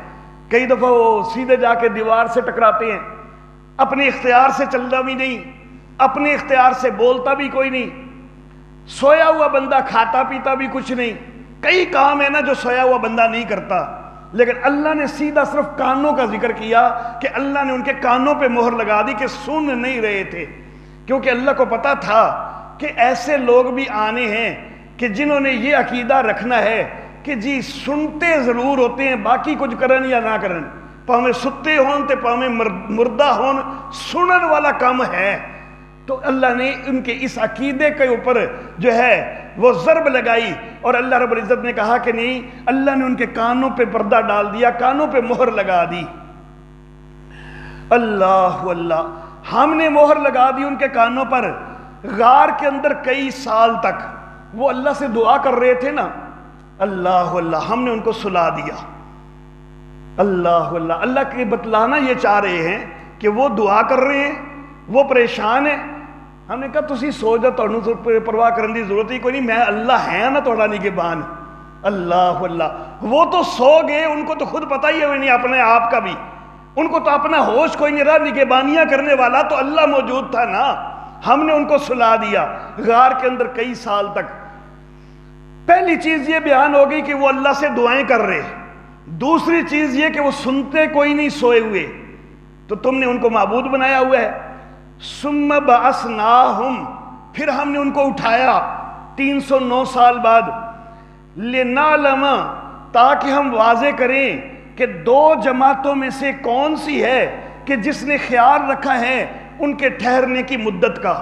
Speaker 1: کئی دفعہ وہ سیدھے جا کے دیوار سے ٹکراتے ہیں، اپنے اختیار سے چلنا بھی نہیں، اپنے اختیار سے بولتا بھی کوئی نہیں، سویا ہوا بندہ کھاتا پیتا بھی کچھ نہیں، کئی کام ہے نا جو سویا ہوا بندہ نہیں کرتا، لیکن اللہ نے سیدھا صرف کانوں کا ذکر کیا کہ اللہ نے ان کے کانوں پہ مہر لگا دی کہ سن نہیں رہے تھے، کیونکہ اللہ کو پتا تھا کہ ایسے لوگ بھی آنے ہیں کہ جنہوں نے یہ عقیدہ رکھنا ہے کہ جی سنتے ضرور ہوتے ہیں، باقی کچھ کرن یا نہ کرن، پاویں ستے ہون تے پاویں مردہ ہون، سنن والا کم ہے۔ تو اللہ نے ان کے اس عقیدے کے اوپر جو ہے وہ ضرب لگائی، اور اللہ رب العزت نے کہا کہ نہیں، اللہ نے ان کے کانوں پہ پردہ ڈال دیا، کانوں پہ مہر لگا دی۔ اللہ اللہ، ہم نے مہر لگا دی ان کے کانوں پر، غار کے اندر کئی سال تک وہ اللہ سے دعا کر رہے تھے نا، اللہ اللہ، ہم نے ان کو سلا دیا۔ اللہ اللہ، اللہ کے بتلانا یہ چاہ رہے ہیں کہ وہ دعا کر رہے ہیں، وہ پریشان ہیں۔ ہم نے کہا تسی سو جا، تہانوں پرواہ کرنے کی ضرورت ہی کوئی نہیں، میں اللہ ہے نا تہاڈا نگہبان۔ اللہ اللہ، وہ تو سو گئے، ان کو تو خود پتہ ہی ہے نہیں اپنے آپ کا بھی، ان کو تو اپنا ہوش کوئی نہیں رہا، نگہبانیاں کرنے والا تو اللہ موجود تھا نا۔ ہم نے ان کو سلا دیا غار کے اندر کئی سال تک۔ پہلی چیز یہ بیان ہو گئی کہ وہ اللہ سے دعائیں کر رہے، دوسری چیز یہ کہ وہ سنتے کوئی نہیں، سوئے ہوئے، تو تم نے ان کو معبود بنایا ہوا ہے۔ ثم بعثناہم، پھر ہم نے ان کو اٹھایا 309 سال بعد، لنعلم، تاکہ ہم واضح کریں کہ دو جماعتوں میں سے کون سی ہے کہ جس نے خیال رکھا ہے ان کے ٹھہرنے کی مدت کا۔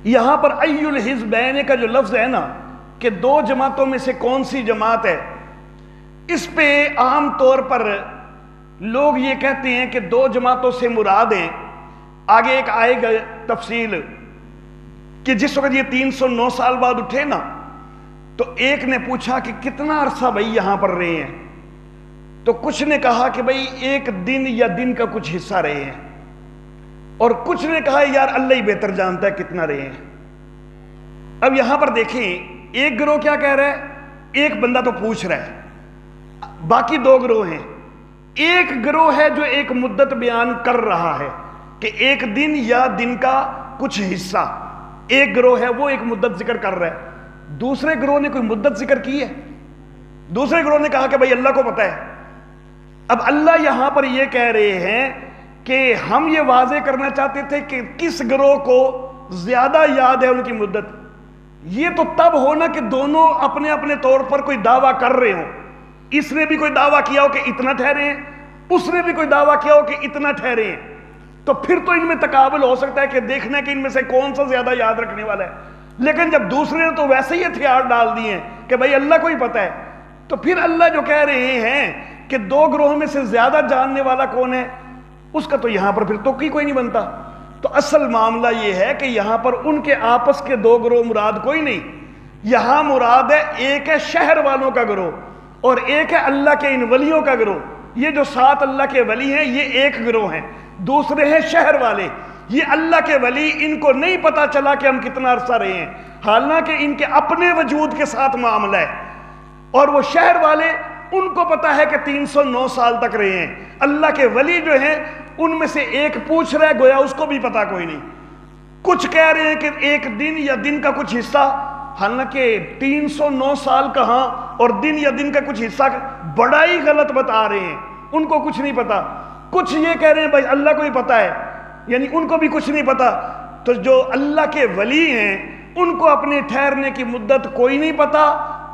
Speaker 1: یہاں پر ای الحزبین کا جو لفظ ہے نا کہ دو جماعتوں میں سے کون سی جماعت ہے، اس پہ عام طور پر لوگ یہ کہتے ہیں کہ دو جماعتوں سے مراد ہیں، آگے ایک آئے گا تفصیل، کہ جس وقت یہ 309 سال بعد اٹھے نا تو ایک نے پوچھا کہ کتنا عرصہ بھائی یہاں پر رہے ہیں، تو کچھ نے کہا کہ بھائی ایک دن یا دن کا کچھ حصہ رہے ہیں، اور کچھ نے کہا یار اللہ ہی بہتر جانتا ہے کتنا رہے ہیں۔ اب یہاں پر دیکھیں ایک گروہ کیا کہہ رہا ہے، ایک بندہ تو پوچھ رہا ہے، باقی دو گروہ ہیں۔ ایک گروہ ہے جو ایک مدت بیان کر رہا ہے کہ ایک دن یا دن کا کچھ حصہ، ایک گروہ ہے وہ ایک مدت ذکر کر رہا ہے۔ دوسرے گروہ نے کوئی مدت ذکر کی ہے، دوسرے گروہ نے کہا کہ بھائی اللہ کو پتہ ہے۔ اب اللہ یہاں پر یہ کہہ رہے ہیں کہ ہم یہ واضح کرنا چاہتے تھے کہ کس گروہ کو زیادہ یاد ہے ان کی مدت۔ یہ تو تب ہونا کہ دونوں اپنے اپنے طور پر کوئی دعویٰ کر رہے ہوں، اس نے بھی کوئی دعویٰ کیا ہو کہ اتنا ٹھہرے ہیں، اس نے بھی کوئی دعویٰ کیا ہو کہ اتنا ٹھہرے ہیں، تو پھر تو ان میں تقابل ہو سکتا ہے کہ دیکھنا کہ ان میں سے کون سا زیادہ یاد رکھنے والا ہے۔ لیکن جب دوسرے نے تو ویسے ہی ہتھیار ڈال دیے ہیں کہ بھائی اللہ کو ہی پتہ ہے، تو پھر اللہ جو کہہ رہے ہیں کہ دو گروہوں میں سے زیادہ جاننے والا کون ہے، اس کا تو یہاں پر پھر تو کوئی نہیں بنتا۔ تو اصل معاملہ یہ ہے کہ یہاں پر ان کے آپس کے دو گروہ مراد کوئی نہیں، یہاں مراد ہے ایک ہے شہر والوں کا گروہ اور ایک ہے اللہ کے ان ولیوں کا گروہ۔ یہ جو 7 اللہ کے ولی ہیں یہ ایک گروہ ہیں، دوسرے ہیں شہر والے۔ یہ اللہ کے ولی، ان کو نہیں پتا چلا کہ ہم کتنا عرصہ رہے ہیں، حالانکہ ان کے اپنے وجود کے ساتھ معاملہ ہے، اور وہ شہر والے ان کو پتا ہے کہ 309 سال تک رہے ہیں۔ اللہ کے ولی جو ہیں ان میں سے ایک پوچھ رہا ہے، گویا اس کو بھی پتا کوئی نہیں۔ کچھ کہہ رہے ہیں کہ ایک دن یا دن کا کچھ حصہ، حالانکہ 309 سال کہاں اور دن یا دن کا کچھ حصہ، بڑا ہی غلط بتا رہے ہیں، ان کو کچھ نہیں پتا۔ کچھ یہ کہہ رہے ہیں بھائی اللہ کو ہی پتا ہے، یعنی ان کو بھی کچھ نہیں پتا۔ تو جو اللہ کے ولی ہیں ان کو اپنے ٹھہرنے کی مدت کوئی نہیں پتا،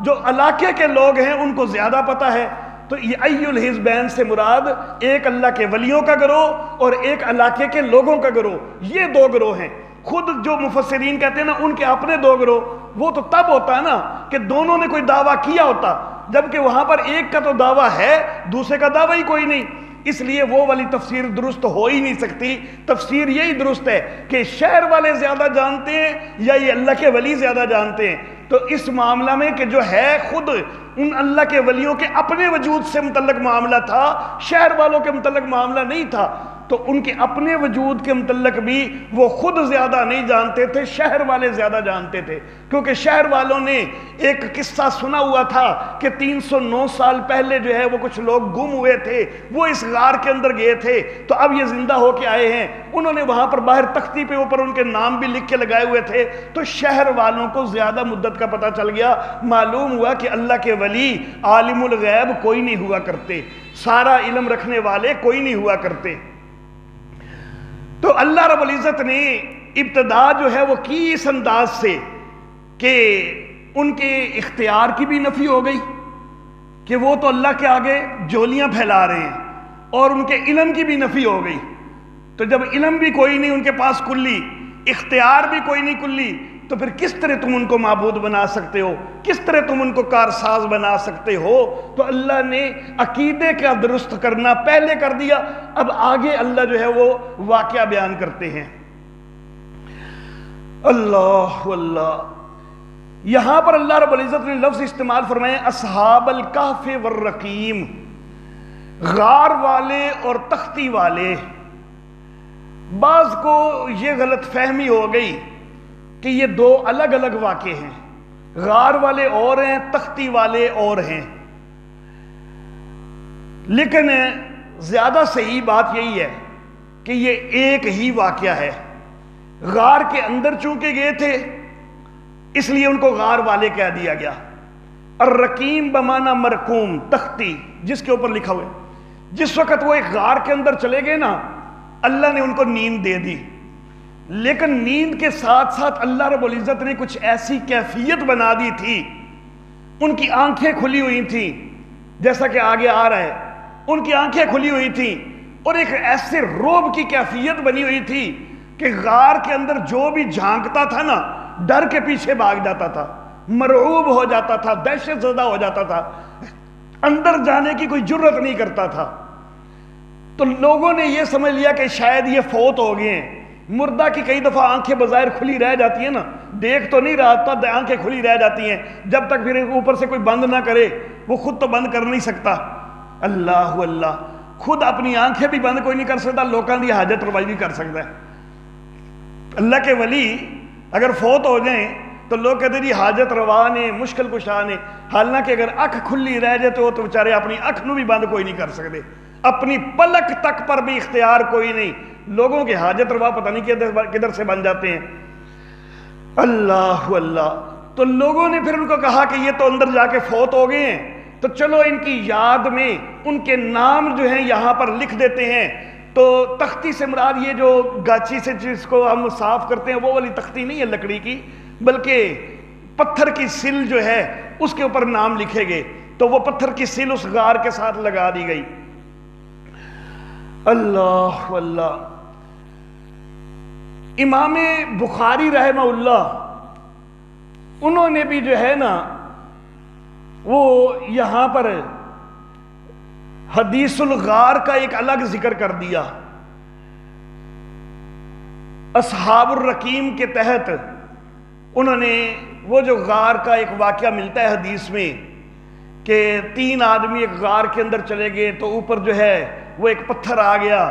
Speaker 1: جو علاقے کے لوگ ہیں ان کو زیادہ پتا ہے۔ تو یہ ای الحزبین سے مراد ایک اللہ کے ولیوں کا گروہ اور ایک علاقے کے لوگوں کا گروہ، یہ دو گروہ ہیں۔ خود جو مفسرین کہتے ہیں نا ان کے اپنے دو گروہ، وہ تو تب ہوتا ہے نا کہ دونوں نے کوئی دعویٰ کیا ہوتا، جبکہ وہاں پر ایک کا تو دعویٰ ہے، دوسرے کا دعویٰ ہی کوئی نہیں۔ اس لیے وہ والی تفسیر درست ہو ہی نہیں سکتی۔ تفسیر یہی درست ہے کہ شہر والے زیادہ جانتے ہیں یا یہ اللہ کے ولی زیادہ جانتے ہیں۔ تو اس معاملہ میں کہ جو ہے خود ان اللہ کے ولیوں کے اپنے وجود سے متعلق معاملہ تھا، شہر والوں کے متعلق معاملہ نہیں تھا، تو ان کے اپنے وجود کے متعلق بھی وہ خود زیادہ نہیں جانتے تھے، شہر والے زیادہ جانتے تھے۔ کیونکہ شہر والوں نے ایک قصہ سنا ہوا تھا کہ 309 سال پہلے جو ہے وہ کچھ لوگ گم ہوئے تھے، وہ اس غار کے اندر گئے تھے، تو اب یہ زندہ ہو کے آئے ہیں۔ انہوں نے وہاں پر باہر تختی پہ اوپر ان کے نام بھی لکھ کے لگائے ہوئے تھے، تو شہر والوں کو زیادہ مدت کا پتہ چل گیا۔ معلوم ہوا کہ اللہ کے ولی عالم الغیب کوئی نہیں ہوا کرتے، سارا علم رکھنے والے کوئی نہیں ہوا کرتے۔ تو اللہ رب العزت نے ابتدا جو ہے وہ کی اس انداز سے کہ ان کے اختیار کی بھی نفی ہو گئی کہ وہ تو اللہ کے آگے جولیاں پھیلا رہے ہیں، اور ان کے علم کی بھی نفی ہو گئی۔ تو جب علم بھی کوئی نہیں ان کے پاس کلی، اختیار بھی کوئی نہیں کلی، تو پھر کس طرح تم ان کو معبود بنا سکتے ہو، کس طرح تم ان کو کارساز بنا سکتے ہو؟ تو اللہ نے عقیدے کا درست کرنا پہلے کر دیا، اب آگے اللہ جو ہے وہ واقعہ بیان کرتے ہیں۔ اللہ اللہ، یہاں پر اللہ رب العزت نے لفظ استعمال فرمائے اصحاب الکہف والرقیم، غار والے اور تختی والے۔ بعض کو یہ غلط فہمی ہو گئی کہ یہ دو الگ الگ واقعے ہیں، غار والے اور ہیں، تختی والے اور ہیں، لیکن زیادہ صحیح بات یہی ہے کہ یہ ایک ہی واقعہ ہے۔ غار کے اندر چونکہ گئے تھے اس لیے ان کو غار والے کہہ دیا گیا۔ الرقیم بمعنی مرقوم، تختی جس کے اوپر لکھا ہوا ہے۔ جس وقت وہ ایک غار کے اندر چلے گئے نا، اللہ نے ان کو نیند دے دی، لیکن نیند کے ساتھ ساتھ اللہ رب العزت نے کچھ ایسی کیفیت بنا دی تھی، ان کی آنکھیں کھلی ہوئی تھیں، جیسا کہ آگے آ رہا ہے، ان کی آنکھیں کھلی ہوئی تھیں، اور ایک ایسے رعب کی کیفیت بنی ہوئی تھی کہ غار کے اندر جو بھی جھانکتا تھا نا، ڈر کے پیچھے بھاگ جاتا تھا، مرعوب ہو جاتا تھا، دہشت زدہ ہو جاتا تھا، اندر جانے کی کوئی جرت نہیں کرتا تھا۔ تو لوگوں نے یہ سمجھ لیا کہ شاید یہ فوت ہو گئے ہیں۔ مردہ کی کئی دفعہ آنکھیں بظاہر کھلی رہ جاتی ہیں نا، دیکھ تو نہیں رہا تھا، آنکھیں کھلی رہ جاتی ہیں، جب تک پھر اوپر سے کوئی بند نہ کرے، وہ خود تو بند کر نہیں سکتا۔ اللہ اللہ، خود اپنی آنکھیں بھی بند کوئی نہیں کر سکتا، لوگوں کی حاجت روائی بھی کر سکتا ہے۔ اللہ کے ولی اگر فوت ہو جائیں تو لوگ کہتے ہیں جی حاجت روا نے، مشکل کشا نے، حالانکہ اگر اکھ کھلی رہ جائے تو وہ تو بیچارے اپنی اکھ نو بھی بند کوئی نہیں کر سکتے، اپنی پلک تک پر بھی اختیار کوئی نہیں۔ لوگوں کے حاجت روا پتہ نہیں کدھر سے بن جاتے ہیں۔ اللہ اللہ، تو لوگوں نے پھر ان کو کہا کہ یہ تو اندر جا کے فوت ہو گئے ہیں، تو چلو ان کی یاد میں ان کے نام جو ہیں یہاں پر لکھ دیتے ہیں۔ تو تختی سے مراد یہ جو گاچی سے جس کو ہم صاف کرتے ہیں وہ والی تختی نہیں ہے لکڑی کی، بلکہ پتھر کی سل جو ہے اس کے اوپر نام لکھے گئے، تو وہ پتھر کی سل اس غار کے ساتھ لگا دی گئی۔ اللہ اللہ، امام بخاری رحمہ اللہ انہوں نے بھی جو ہے نا وہ یہاں پر حدیث الغار کا ایک الگ ذکر کر دیا۔ اصحاب الرقیم کے تحت انہوں نے وہ جو غار کا ایک واقعہ ملتا ہے حدیث میں کہ 3 آدمی ایک غار کے اندر چلے گئے، تو اوپر جو ہے وہ ایک پتھر آ گیا،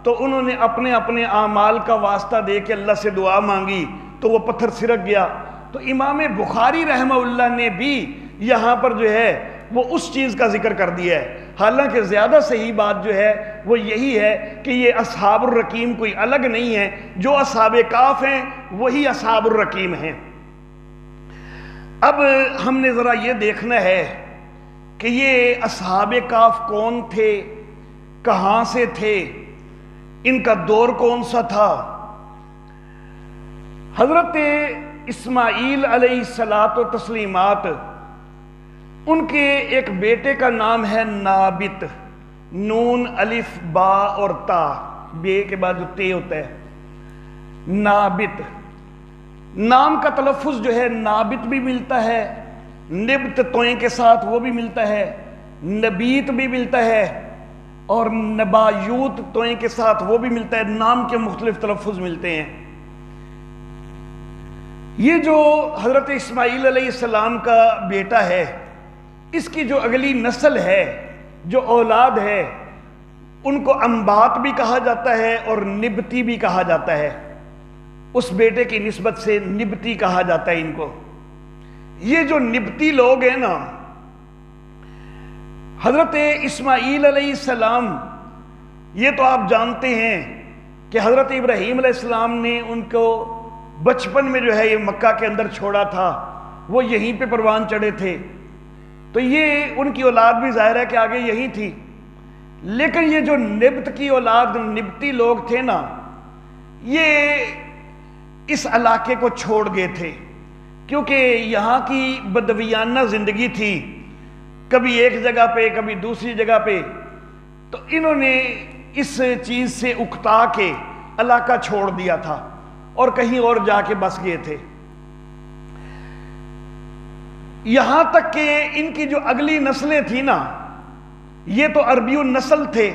Speaker 1: تو انہوں نے اپنے اپنے اعمال کا واسطہ دے کے اللہ سے دعا مانگی تو وہ پتھر سرک گیا۔ تو امام بخاری رحمہ اللہ نے بھی یہاں پر جو ہے وہ اس چیز کا ذکر کر دیا ہے، حالانکہ زیادہ صحیح بات جو ہے وہ یہی ہے کہ یہ اصحاب الرقیم کوئی الگ نہیں ہے، جو اصحاب کاف ہیں وہی اصحاب الرقیم ہیں۔ اب ہم نے ذرا یہ دیکھنا ہے کہ یہ اصحاب کاف کون تھے، کہاں سے تھے، ان کا دور کون سا تھا۔ حضرت اسماعیل علیہ الصلاۃ و تسلیمات، ان کے ایک بیٹے کا نام ہے نابت، نون الف با اور تا، بے کے بعد جو تے ہوتا ہے، نابت۔ نام کا تلفظ جو ہے نابت بھی ملتا ہے، نبت توئیں کے ساتھ وہ بھی ملتا ہے، نبیت بھی ملتا ہے، اور نبایوت توئیں کے ساتھ وہ بھی ملتا ہے۔ نام کے مختلف تلفظ ملتے ہیں۔ یہ جو حضرت اسماعیل علیہ السلام کا بیٹا ہے، اس کی جو اگلی نسل ہے، جو اولاد ہے، ان کو انبات بھی کہا جاتا ہے اور نبتی بھی کہا جاتا ہے۔ اس بیٹے کی نسبت سے نبتی کہا جاتا ہے ان کو۔ یہ جو نبتی لوگ ہیں نا، حضرت اسماعیل علیہ السلام، یہ تو آپ جانتے ہیں کہ حضرت ابراہیم علیہ السلام نے ان کو بچپن میں جو ہے یہ مکہ کے اندر چھوڑا تھا، وہ یہیں پہ پروان چڑھے تھے، تو یہ ان کی اولاد بھی ظاہر ہے کہ آگے یہی تھی۔ لیکن یہ جو نبت کی اولاد، نبتی لوگ تھے نا، یہ اس علاقے کو چھوڑ گئے تھے، کیونکہ یہاں کی بدویانہ زندگی تھی، کبھی ایک جگہ پہ کبھی دوسری جگہ پہ، تو انہوں نے اس چیز سے اکتا کے علاقہ چھوڑ دیا تھا اور کہیں اور جا کے بس گئے تھے۔ یہاں تک کہ ان کی جو اگلی نسلیں تھیں نا، یہ تو عربی النسل تھے،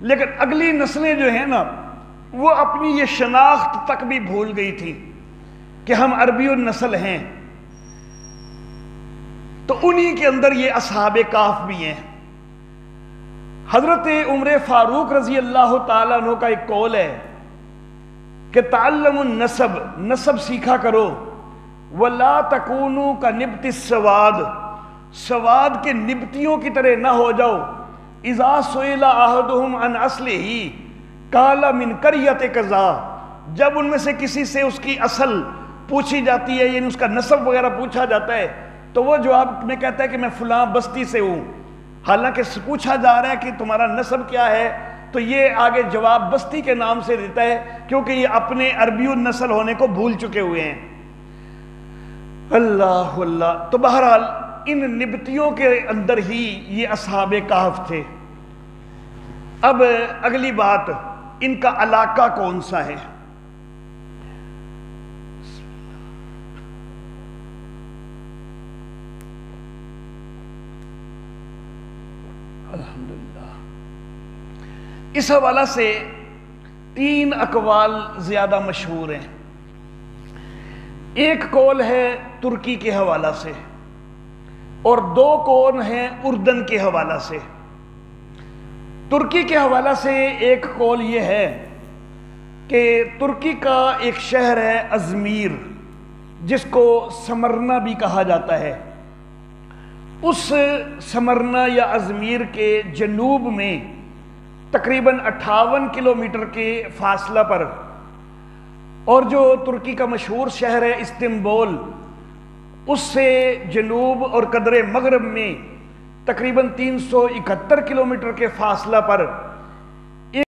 Speaker 1: لیکن اگلی نسلیں جو ہیں نا وہ اپنی یہ شناخت تک بھی بھول گئی تھی کہ ہم عربی النسل ہیں۔ تو انہی کے اندر یہ اصحاب کہف بھی ہیں۔ حضرت عمر فاروق رضی اللہ تعالیٰ عنہ کا ایک قول ہے کہ تعلم النسب، نسب سیکھا کرو، وَلَا تَكُونُوا كَنِبْتِ السَّوَادِ، سواد کے نبتیوں کی طرح نہ ہو جاؤ۔ اِذَا سُئِلَ أَحَدُهُمْ عَنْ أَصْلِهِ قَالَ مِنْ قَرْيَةِ كَذَا، جب ان میں سے کسی سے اس کی اصل پوچھی جاتی ہے، یعنی اس کا نسب وغیرہ پوچھا جاتا ہے، تو وہ جواب میں کہتا ہے کہ میں فلاں بستی سے ہوں، حالانکہ پوچھا جا رہا ہے کہ تمہارا نسب کیا ہے، تو یہ آگے جواب بستی کے نام سے دیتا ہے، کیونکہ یہ اپنے عربی النسل ہونے کو بھول چکے ہوئے ہیں۔ اللہ اللہ۔ تو بہرحال ان نبتیوں کے اندر ہی یہ اصحاب کہف تھے۔ اب اگلی بات، ان کا علاقہ کون سا ہے؟ الحمدللہ۔ اس حوالہ سے 3 اقوال زیادہ مشہور ہیں۔ ایک قول ہے ترکی کے حوالہ سے، اور 2 قول ہیں اردن کے حوالہ سے۔ ترکی کے حوالہ سے ایک قول یہ ہے کہ ترکی کا ایک شہر ہے ازمیر، جس کو سمرنا بھی کہا جاتا ہے۔ اس سمرنا یا ازمیر کے جنوب میں تقریباً 58 کلومیٹر کے فاصلہ پر، اور جو ترکی کا مشہور شہر ہے استنبول، اس سے جنوب اور قدرے مغرب میں تقریباً 371 کلومیٹر کے فاصلہ پر